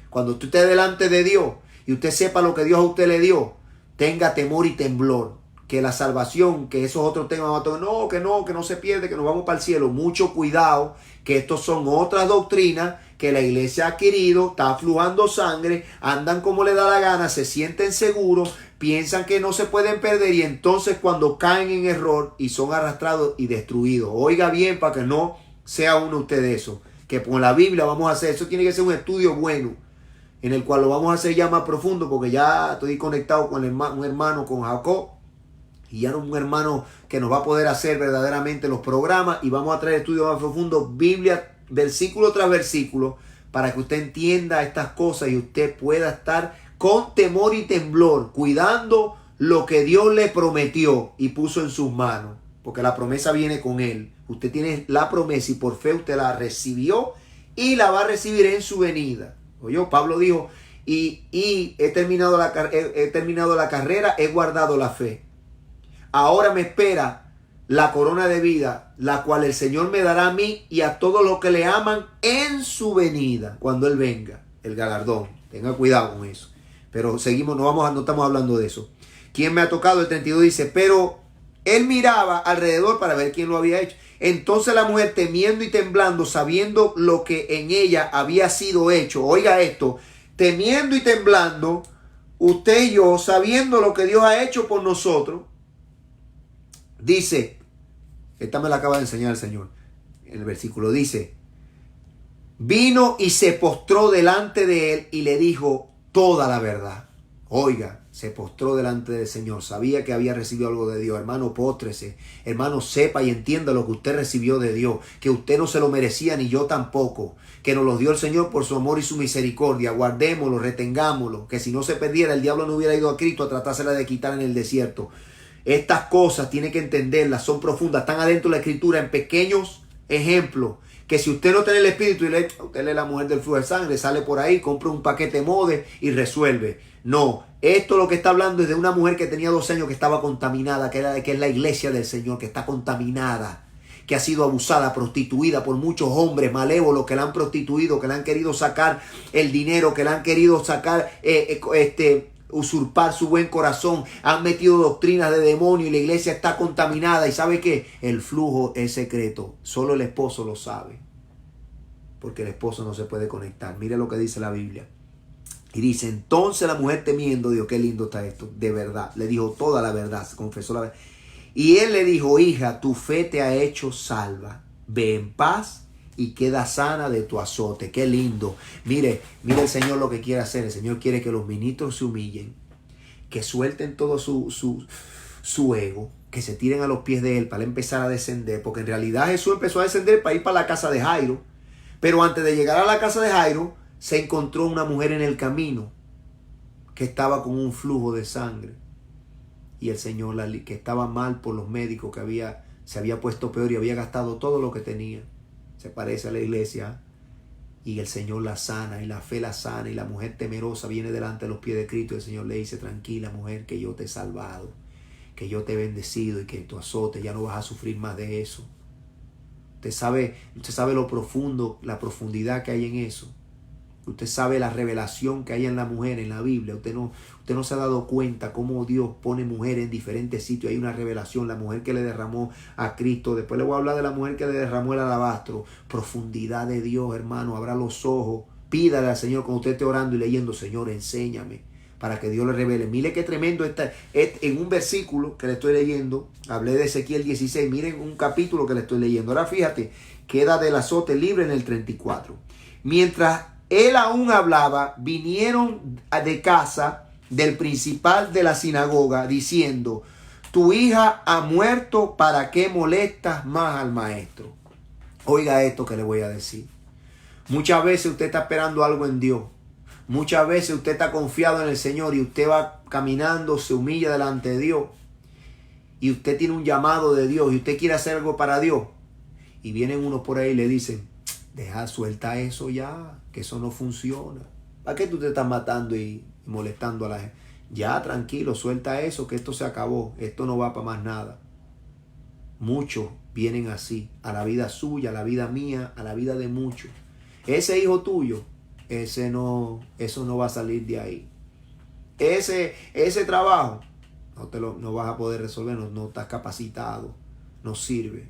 Cuando usted esté delante de Dios y usted sepa lo que Dios a usted le dio, tenga temor y temblor. Que la salvación, que esos otros temas, que no se pierde, que nos vamos para el cielo. Mucho cuidado, que estos son otras doctrinas que la iglesia ha adquirido, está flujando sangre, andan como le da la gana, se sienten seguros, piensan que no se pueden perder y entonces cuando caen en error y son arrastrados y destruidos. Oiga bien para que no sea uno usted de eso. Que con la Biblia vamos a hacer, eso tiene que ser un estudio bueno, en el cual lo vamos a hacer ya más profundo, porque ya estoy conectado con un hermano, con Jacob. Y ya no un hermano que nos va a poder hacer verdaderamente los programas. Y vamos a traer estudios más profundos, Biblia, versículo tras versículo, para que usted entienda estas cosas y usted pueda estar con temor y temblor, cuidando lo que Dios le prometió y puso en sus manos. Porque la promesa viene con él. Usted tiene la promesa y por fe usted la recibió y la va a recibir en su venida. Oye, Pablo dijo, y he terminado la carrera, he guardado la fe. Ahora me espera la corona de vida, la cual el Señor me dará a mí y a todos los que le aman en su venida, cuando Él venga, el galardón. Tenga cuidado con eso. Pero seguimos, no estamos hablando de eso. ¿Quién me ha tocado? El 32 dice, pero él miraba alrededor para ver quién lo había hecho. Entonces la mujer, temiendo y temblando, sabiendo lo que en ella había sido hecho. Oiga esto, temiendo y temblando, usted y yo, sabiendo lo que Dios ha hecho por nosotros, dice, esta me la acaba de enseñar el Señor, en el versículo dice, vino y se postró delante de él y le dijo toda la verdad. Oiga, se postró delante del Señor, sabía que había recibido algo de Dios. Hermano, póstrese, hermano, sepa y entienda lo que usted recibió de Dios, que usted no se lo merecía ni yo tampoco, que nos lo dio el Señor por su amor y su misericordia. Guardémoslo, retengámoslo, que si no se perdiera, el diablo no hubiera ido a Cristo a tratársela de quitar en el desierto. Estas cosas tiene que entenderlas, son profundas, están adentro de la Escritura en pequeños ejemplos, que si usted no tiene el Espíritu y usted lee la mujer del flujo de sangre, sale por ahí, compra un paquete mode y resuelve. No, esto lo que está hablando es de una mujer que tenía 12 años que estaba contaminada, que es la iglesia del Señor, que está contaminada, que ha sido abusada, prostituida por muchos hombres malévolos que la han prostituido, que le han querido sacar el dinero, que le han querido sacar usurpar su buen corazón, han metido doctrinas de demonio y la iglesia está contaminada. ¿Y sabe qué? El flujo es secreto, solo el esposo lo sabe, porque el esposo no se puede conectar. Mire lo que dice la Biblia. Y dice, entonces la mujer temiendo, dijo, qué lindo está esto, de verdad. Le dijo toda la verdad, se confesó la verdad. Y él le dijo, hija, tu fe te ha hecho salva. Ve en paz y queda sana de tu azote. Qué lindo. Mire el Señor lo que quiere hacer. El Señor quiere que los ministros se humillen, que suelten todo su ego, que se tiren a los pies de Él para empezar a descender. Porque en realidad Jesús empezó a descender para ir para la casa de Jairo. Pero antes de llegar a la casa de Jairo, se encontró una mujer en el camino que estaba con un flujo de sangre. Y el Señor, que estaba mal por los médicos, que se había puesto peor y había gastado todo lo que tenía. Se parece a la iglesia. Y el Señor la sana y la fe la sana. Y la mujer temerosa viene delante de los pies de Cristo. Y el Señor le dice, tranquila mujer, que yo te he salvado, que yo te he bendecido y que tu azote ya no vas a sufrir más de eso. Usted sabe lo profundo, la profundidad que hay en eso. Usted sabe la revelación que hay en la mujer, en la Biblia. Usted no se ha dado cuenta cómo Dios pone mujeres en diferentes sitios. Hay una revelación. La mujer que le derramó a Cristo. Después le voy a hablar de la mujer que le derramó el alabastro. Profundidad de Dios, hermano. Abra los ojos. Pídale al Señor cuando usted esté orando y leyendo. Señor, enséñame. Para que Dios le revele. Mire qué tremendo está. En un versículo que le estoy leyendo. Hablé de Ezequiel 16. Miren un capítulo que le estoy leyendo. Ahora fíjate. Queda del azote libre en el 34. Mientras él aún hablaba, vinieron de casa del principal de la sinagoga diciendo, tu hija ha muerto, ¿para qué molestas más al maestro? Oiga esto que le voy a decir. Muchas veces usted está esperando algo en Dios. Muchas veces usted está confiado en el Señor y usted va caminando, se humilla delante de Dios. Y usted tiene un llamado de Dios y usted quiere hacer algo para Dios. Y vienen unos por ahí y le dicen, suelta eso ya, que eso no funciona. ¿Para qué tú te estás matando y molestando a la gente? Ya, tranquilo, suelta eso, que esto se acabó. Esto no va para más nada. Muchos vienen así, a la vida suya, a la vida mía, a la vida de muchos. Ese hijo tuyo, eso no va a salir de ahí. Ese trabajo, no vas a poder resolver, no estás capacitado, no sirve.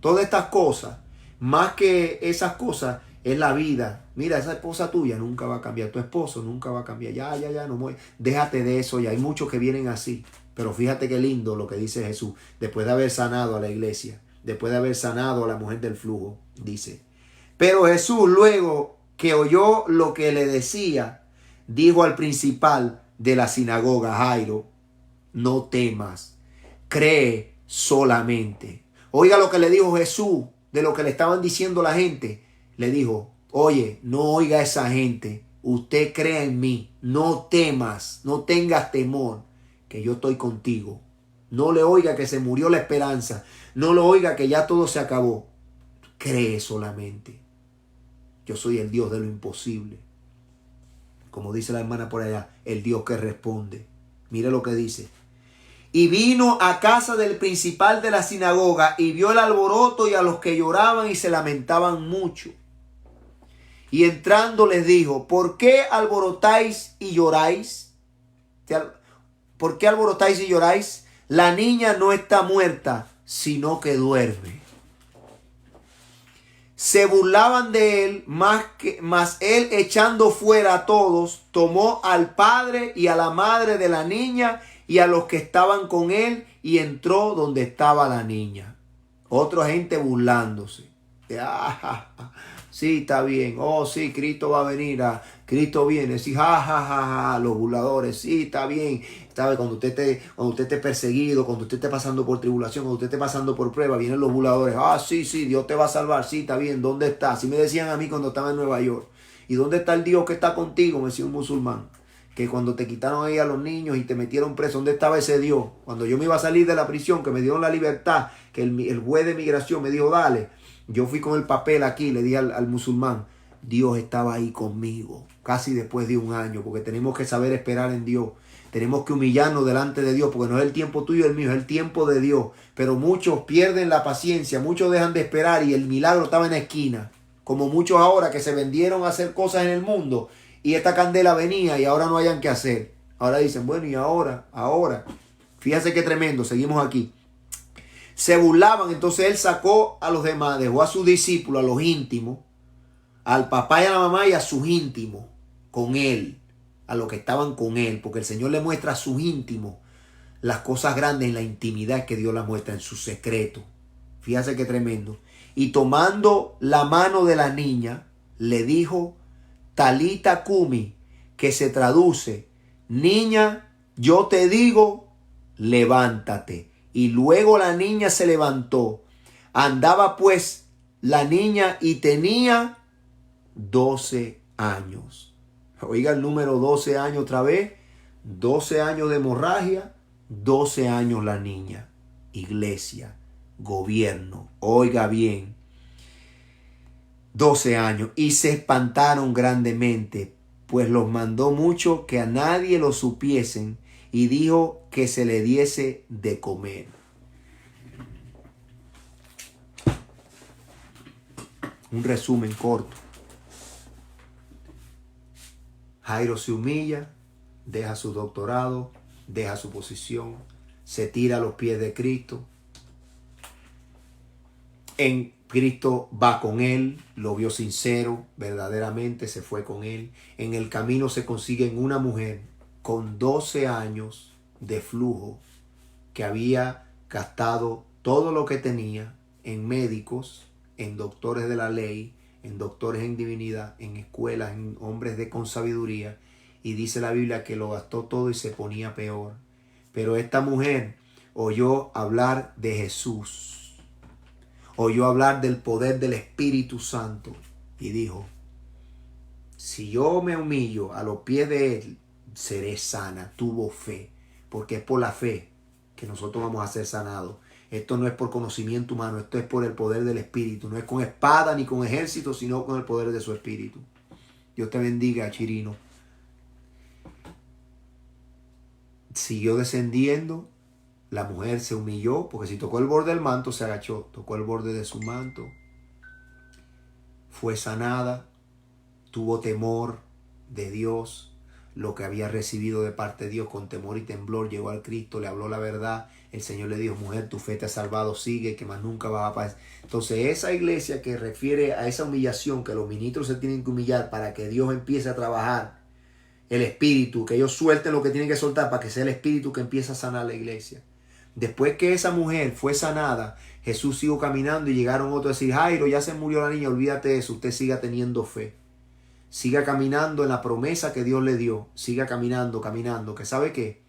Todas estas cosas, más que esas cosas, es la vida. Mira, esa esposa tuya nunca va a cambiar. Tu esposo nunca va a cambiar. Ya, no muere. Déjate de eso ya. Hay muchos que vienen así. Pero fíjate qué lindo lo que dice Jesús. Después de haber sanado a la iglesia. Después de haber sanado a la mujer del flujo. Dice. Pero Jesús, luego que oyó lo que le decía, dijo al principal de la sinagoga, Jairo, no temas. Cree solamente. Oiga lo que le dijo Jesús. De lo que le estaban diciendo la gente, le dijo, oye, no oiga a esa gente, usted crea en mí, no temas, no tengas temor, que yo estoy contigo. No le oiga que se murió la esperanza, no lo oiga que ya todo se acabó, cree solamente. Yo soy el Dios de lo imposible. Como dice la hermana por allá, el Dios que responde. Mire lo que dice. Y vino a casa del principal de la sinagoga y vio el alboroto y a los que lloraban y se lamentaban mucho. Y entrando les dijo, ¿por qué alborotáis y lloráis? ¿Por qué alborotáis y lloráis? La niña no está muerta, sino que duerme. Se burlaban de él, mas él echando fuera a todos, tomó al padre y a la madre de la niña y a los que estaban con él y entró donde estaba la niña. Otra gente burlándose. Sí, está bien. Oh, sí, Cristo va a venir. Cristo viene. Sí, los burladores. Sí, está bien. ¿Sabe? Cuando usted esté perseguido, cuando usted esté pasando por tribulación, cuando usted esté pasando por prueba, vienen los burladores. Sí, Dios te va a salvar. Sí, está bien. ¿Dónde está? Así me decían a mí cuando estaba en Nueva York. ¿Y dónde está el Dios que está contigo? Me decía un musulmán. Que cuando te quitaron ahí a los niños y te metieron preso, ¿dónde estaba ese Dios? Cuando yo me iba a salir de la prisión, que me dieron la libertad, que el juez de migración me dijo, dale. Yo fui con el papel aquí, le dije al musulmán, Dios estaba ahí conmigo, casi después de un año, porque tenemos que saber esperar en Dios. Tenemos que humillarnos delante de Dios, porque no es el tiempo tuyo, el mío, es el tiempo de Dios. Pero muchos pierden la paciencia, muchos dejan de esperar y el milagro estaba en la esquina. Como muchos ahora que se vendieron a hacer cosas en el mundo y esta candela venía y ahora no hayan que hacer. Ahora dicen, bueno, y ahora. Fíjense qué tremendo, seguimos aquí. Se burlaban, entonces él sacó a los demás, dejó a sus discípulos, a los íntimos, al papá y a la mamá y a sus íntimos con él. a los que estaban con él, porque el Señor le muestra a sus íntimos las cosas grandes en la intimidad que Dios las muestra en su secreto. Fíjate qué tremendo. Y tomando la mano de la niña, le dijo, Talita Cumi, que se traduce, niña, yo te digo, levántate. Y luego la niña se levantó. Andaba pues la niña y tenía 12 años. Oiga el número 12 años otra vez. 12 años de hemorragia, 12 años la niña. Iglesia, gobierno, oiga bien. 12 años. Y se espantaron grandemente, pues los mandó mucho que a nadie lo supiesen, y dijo que se le diese de comer. Un resumen corto. Jairo se humilla, deja su doctorado, deja su posición, se tira a los pies de Cristo. En Cristo va con él, lo vio sincero, verdaderamente se fue con él. En el camino se consiguen una mujer con 12 años de flujo que había gastado todo lo que tenía en médicos, en doctores de la ley, en doctores en divinidad, en escuelas, en hombres con sabiduría. Y dice la Biblia que lo gastó todo y se ponía peor. Pero esta mujer oyó hablar de Jesús. Oyó hablar del poder del Espíritu Santo. Y dijo, si yo me humillo a los pies de él, seré sana. Tuvo fe. Porque es por la fe que nosotros vamos a ser sanados. Esto no es por conocimiento humano, esto es por el poder del Espíritu. No es con espada ni con ejército, sino con el poder de su Espíritu. Dios te bendiga, Chirino. Siguió descendiendo. La mujer se humilló, porque si tocó el borde del manto, se agachó. Tocó el borde de su manto. Fue sanada. Tuvo temor de Dios. Lo que había recibido de parte de Dios con temor y temblor, llegó al Cristo, le habló la verdad. El Señor le dijo, mujer, tu fe te ha salvado, sigue, que más nunca vas a pasar. Entonces esa iglesia que refiere a esa humillación, que los ministros se tienen que humillar para que Dios empiece a trabajar el Espíritu, que ellos suelten lo que tienen que soltar para que sea el Espíritu que empiece a sanar la iglesia. Después que esa mujer fue sanada, Jesús siguió caminando y llegaron otros a decir, Jairo, ya se murió la niña, olvídate de eso, usted siga teniendo fe. Siga caminando en la promesa que Dios le dio. Siga caminando, que ¿sabe qué?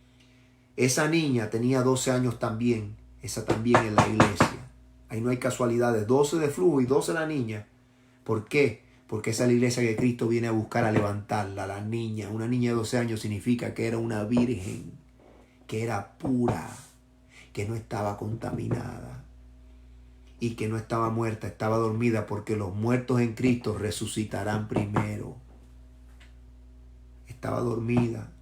Esa niña tenía 12 años también. Esa también en la iglesia. Ahí no hay casualidades. 12 de flujo y 12 la niña. ¿Por qué? Porque esa es la iglesia que Cristo viene a buscar a levantarla. La niña. Una niña de 12 años significa que era una virgen. Que era pura. Que no estaba contaminada. Y que no estaba muerta, estaba dormida, porque los muertos en Cristo resucitarán primero. Estaba dormida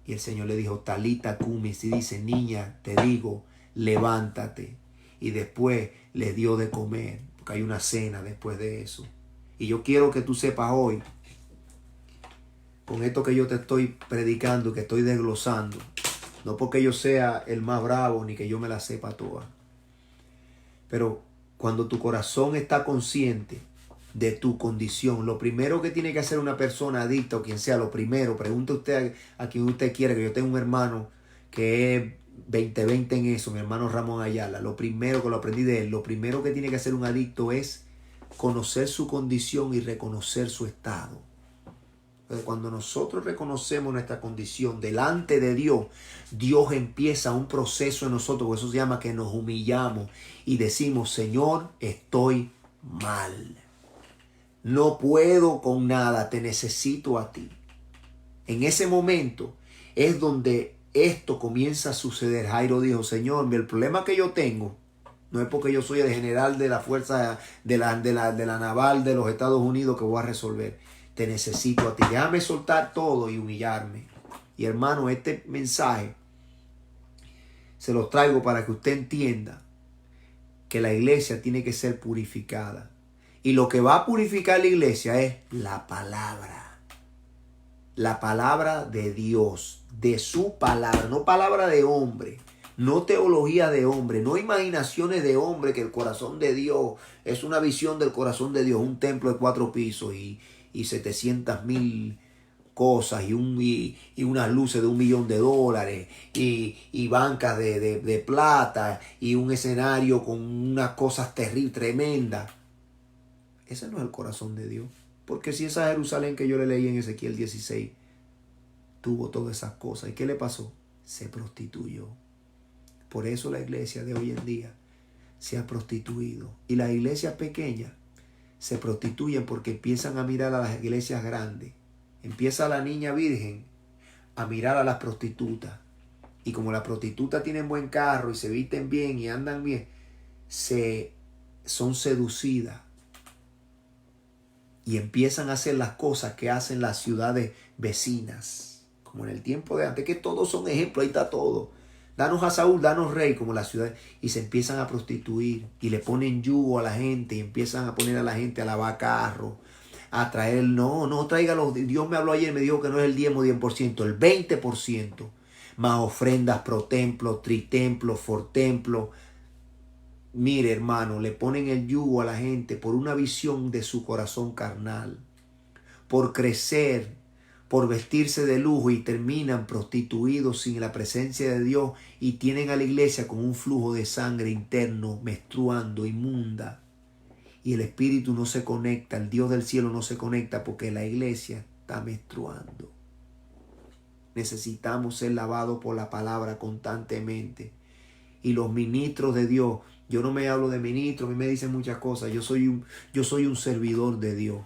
y el Señor le dijo, Talita Cumi, si dice, niña, te digo, levántate. Y después le dio de comer, porque hay una cena después de eso. Y yo quiero que tú sepas hoy, con esto que yo te estoy predicando, que estoy desglosando, no porque yo sea el más bravo ni que yo me la sepa toda, pero cuando tu corazón está consciente de tu condición, lo primero que tiene que hacer una persona adicta o quien sea, lo primero, pregunte usted a quien usted quiera, que yo tengo un hermano que es 20-20 en eso, mi hermano Ramón Ayala, lo primero que lo aprendí de él, lo primero que tiene que hacer un adicto es conocer su condición y reconocer su estado. Entonces, cuando nosotros reconocemos nuestra condición delante de Dios, Dios empieza un proceso en nosotros, por eso se llama que nos humillamos y decimos, Señor, estoy mal. No puedo con nada, te necesito a ti. En ese momento es donde esto comienza a suceder. Jairo dijo, Señor, el problema que yo tengo no es porque yo soy el general de la fuerza de la naval de los Estados Unidos que voy a resolver. Te necesito a ti. Déjame soltar todo y humillarme. Y hermano, este mensaje se los traigo para que usted entienda que la iglesia tiene que ser purificada. Y lo que va a purificar la iglesia es la palabra. La palabra de Dios, de su palabra, no palabra de hombre. No teología de hombre, no imaginaciones de hombre, que el corazón de Dios es una visión del corazón de Dios, un templo de 4 pisos y 700,000 cosas y unas luces de $1 millón y bancas de plata y un escenario con unas cosas terribles, tremendas. Ese no es el corazón de Dios. Porque si esa Jerusalén que yo le leí en Ezequiel 16 tuvo todas esas cosas, ¿y qué le pasó? Se prostituyó. Por eso la iglesia de hoy en día se ha prostituido. Y las iglesias pequeñas se prostituyen porque empiezan a mirar a las iglesias grandes. Empieza la niña virgen a mirar a las prostitutas. Y como las prostitutas tienen buen carro y se visten bien y andan bien, son seducidas. Y empiezan a hacer las cosas que hacen las ciudades vecinas. Como en el tiempo de antes, que todos son ejemplos, ahí está todo. Danos a Saúl, danos rey, como la ciudad. Y se empiezan a prostituir. Y le ponen yugo a la gente. Y empiezan a poner a la gente a lavar carro. A traer, no tráigalo. Dios me habló ayer, me dijo que no es el 10%, el 20%. Más ofrendas pro templo, tritemplo, fortemplo. Mire, hermano, le ponen el yugo a la gente por una visión de su corazón carnal. Por crecer, por vestirse de lujo y terminan prostituidos sin la presencia de Dios y tienen a la iglesia con un flujo de sangre interno, menstruando, inmunda. Y el espíritu no se conecta, el Dios del cielo no se conecta porque la iglesia está menstruando. Necesitamos ser lavados por la palabra constantemente. Y los ministros de Dios, yo no me hablo de ministros, a mí me dicen muchas cosas. Yo soy un servidor de Dios.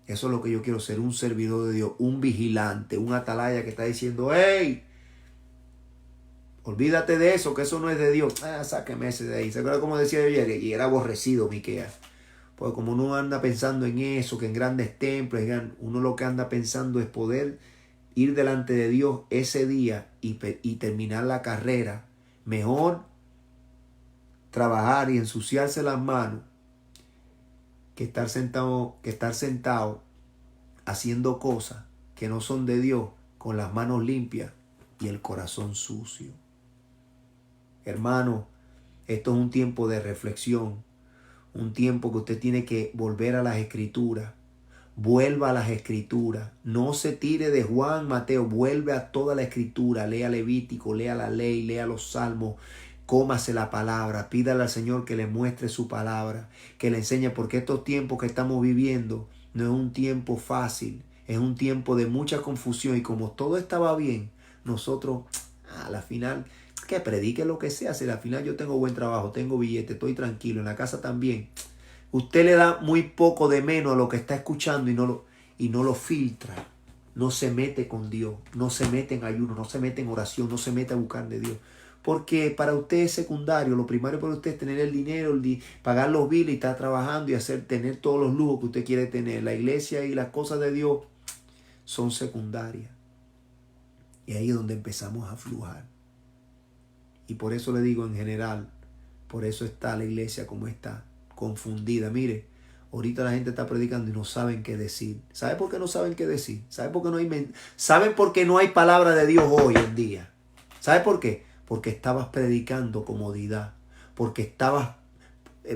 Eso es lo que yo quiero ser, un servidor de Dios, un vigilante, un atalaya que está diciendo, ¡hey! Olvídate de eso, que eso no es de Dios. Sáqueme ese de ahí. ¿Se acuerda como decía yo ayer? Y era aborrecido Miqueas. Pues como uno anda pensando en eso, que en grandes templos, uno lo que anda pensando es poder ir delante de Dios ese día y terminar la carrera. Mejor trabajar y ensuciarse las manos que estar sentado haciendo cosas que no son de Dios con las manos limpias y el corazón sucio. Hermano, esto es un tiempo de reflexión, un tiempo que usted tiene que volver a las Escrituras. Vuelva a las Escrituras. No se tire de Juan, Mateo. Vuelve a toda la Escritura. Lea Levítico, lea la ley, lea los salmos. Cómase la palabra. Pídale al Señor que le muestre su palabra. Que le enseñe, porque estos tiempos que estamos viviendo no es un tiempo fácil. Es un tiempo de mucha confusión. Y como todo estaba bien, nosotros a la final, que predique lo que sea. Si al final yo tengo buen trabajo, tengo billete, estoy tranquilo, en la casa también. Usted le da muy poco de menos a lo que está escuchando y no lo filtra. No se mete con Dios, no se mete en ayuno, no se mete en oración, no se mete a buscar de Dios. Porque para usted es secundario. Lo primario para usted es tener el dinero, pagar los biles y estar trabajando y tener todos los lujos que usted quiere tener. La iglesia y las cosas de Dios son secundarias. Y ahí es donde empezamos a aflujar. Y por eso le digo en general, por eso está la iglesia como está, confundida. Mire, ahorita la gente está predicando y no saben qué decir. ¿Sabe por qué no saben qué decir? ¿Saben por qué no hay palabra de Dios hoy en día? ¿Sabe por qué? Porque estabas predicando comodidad. Porque estabas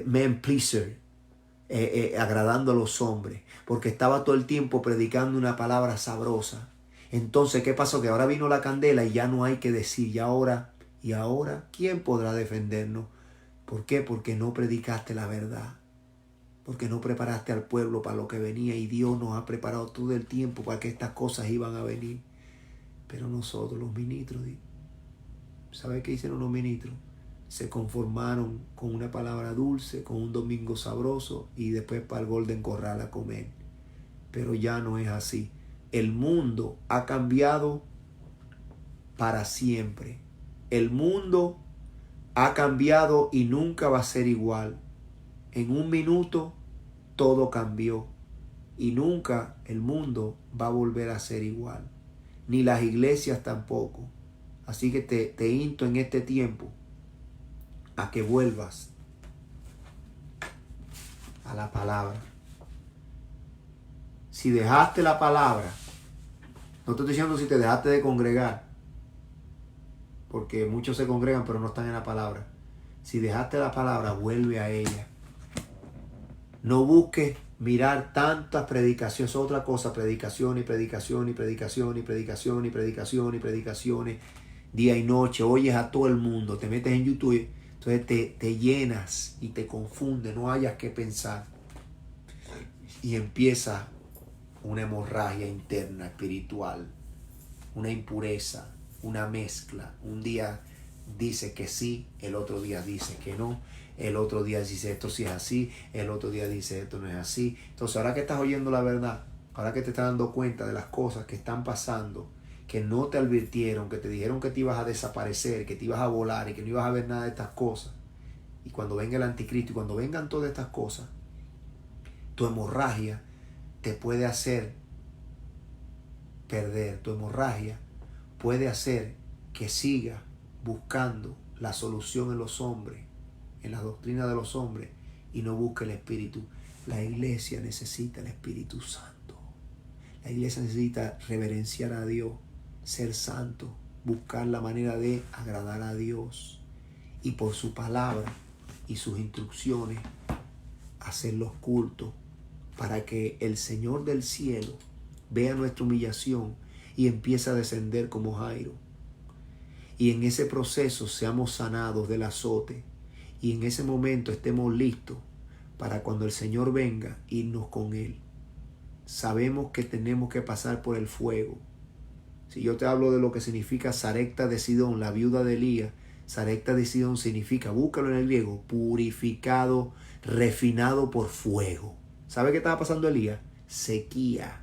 man pleaser, agradando a los hombres. Porque estaba todo el tiempo predicando una palabra sabrosa. Entonces, ¿qué pasó? Que ahora vino la candela y ya no hay que decir. Y ahora, ¿quién podrá defendernos? ¿Por qué? Porque no predicaste la verdad. Porque no preparaste al pueblo para lo que venía. Y Dios nos ha preparado todo el tiempo para que estas cosas iban a venir. Pero nosotros, los ministros, ¿sabe qué hicieron los ministros? Se conformaron con una palabra dulce, con un domingo sabroso y después para el Golden Corral a comer. Pero ya no es así. El mundo ha cambiado para siempre. El mundo ha cambiado y nunca va a ser igual. En un minuto todo cambió y nunca el mundo va a volver a ser igual. Ni las iglesias tampoco. Así que te insto en este tiempo a que vuelvas a la palabra. Si dejaste la palabra, no te estoy diciendo si te dejaste de congregar, porque muchos se congregan pero no están en la palabra. Si dejaste la palabra, vuelve a ella. No busques mirar tantas predicaciones, otra cosa, predicación y predicación y predicación y predicación y predicación y predicaciones, día y noche, oyes a todo el mundo, te metes en YouTube, entonces te llenas y te confunde, no hayas que pensar. Y empieza una hemorragia interna, espiritual, una impureza, una mezcla. Un día dice que sí, el otro día dice que no. El otro día dice esto sí es así, el otro día dice esto no es así. Entonces ahora que estás oyendo la verdad, ahora que te estás dando cuenta de las cosas que están pasando, que no te advirtieron, que te dijeron que te ibas a desaparecer, que te ibas a volar y que no ibas a ver nada de estas cosas. Y cuando venga el anticristo y cuando vengan todas estas cosas, tu hemorragia te puede hacer perder. Tu hemorragia puede hacer que sigas buscando la solución en los hombres, en la doctrina de los hombres, y no busque el Espíritu. La iglesia necesita el Espíritu Santo. La iglesia necesita reverenciar a Dios, ser santo, buscar la manera de agradar a Dios y por su palabra y sus instrucciones hacer los cultos para que el Señor del cielo vea nuestra humillación y empiece a descender como Jairo. Y en ese proceso seamos sanados del azote. Y en ese momento estemos listos para cuando el Señor venga, irnos con Él. Sabemos que tenemos que pasar por el fuego. Si yo te hablo de lo que significa Sarepta de Sidón, la viuda de Elías, Sarepta de Sidón significa, búscalo en el griego, purificado, refinado por fuego. ¿Sabe qué estaba pasando Elías? Sequía.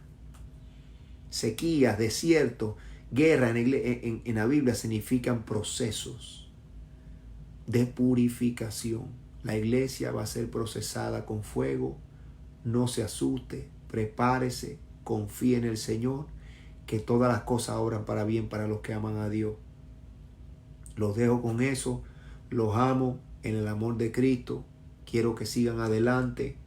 Sequía, desierto, guerra en la Biblia significan procesos de purificación. La iglesia va a ser procesada con fuego. No se asuste, prepárese, confíe en el Señor, que todas las cosas obran para bien para los que aman a Dios. Los dejo con eso, los amo en el amor de Cristo. Quiero que sigan adelante,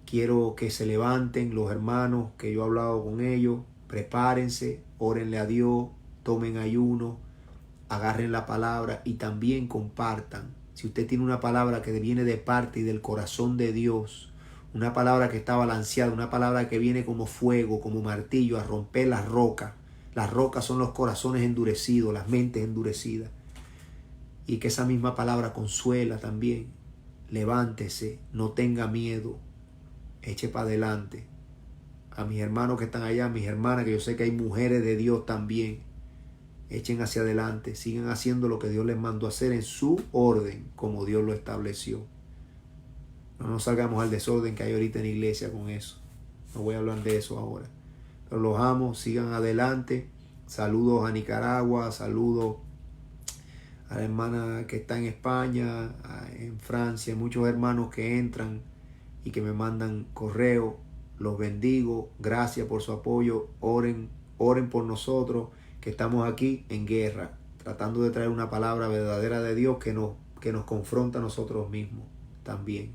quiero que se levanten los hermanos que yo he hablado con ellos. Prepárense, órenle a Dios, tomen ayuno, agarren la palabra y también compartan. Si usted tiene una palabra que viene de parte y del corazón de Dios, una palabra que está balanceada, una palabra que viene como fuego, como martillo, a romper las rocas. Las rocas son los corazones endurecidos, las mentes endurecidas. Y que esa misma palabra consuela también. Levántese, no tenga miedo, eche para adelante. A mis hermanos que están allá, a mis hermanas, que yo sé que hay mujeres de Dios también, echen hacia adelante, sigan haciendo lo que Dios les mandó a hacer en su orden, como Dios lo estableció. No nos salgamos al desorden que hay ahorita en la iglesia con eso. No voy a hablar de eso ahora. Pero los amo, sigan adelante. Saludos a Nicaragua, saludos a la hermana que está en España, en Francia, muchos hermanos que entran y que me mandan correo. Los bendigo, gracias por su apoyo. Oren por nosotros, que estamos aquí en guerra, tratando de traer una palabra verdadera de Dios que nos confronta a nosotros mismos también,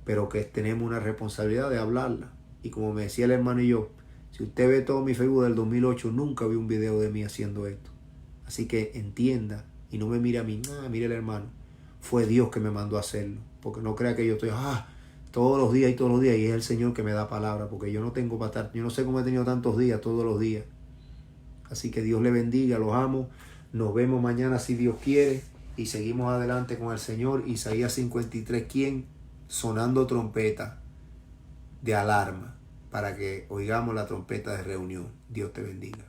pero que tenemos una responsabilidad de hablarla. Y como me decía el hermano y yo, si usted ve todo mi Facebook del 2008, nunca vi un video de mí haciendo esto. Así que entienda y no me mire a mí, mire el hermano, fue Dios que me mandó a hacerlo, porque no crea que yo estoy todos los días y es el Señor que me da palabra, porque yo no tengo para estar, yo no sé cómo he tenido tantos días, todos los días. Así que Dios le bendiga, los amo. Nos vemos mañana si Dios quiere y seguimos adelante con el Señor. Isaías 53, ¿quién? Sonando trompeta de alarma para que oigamos la trompeta de reunión. Dios te bendiga.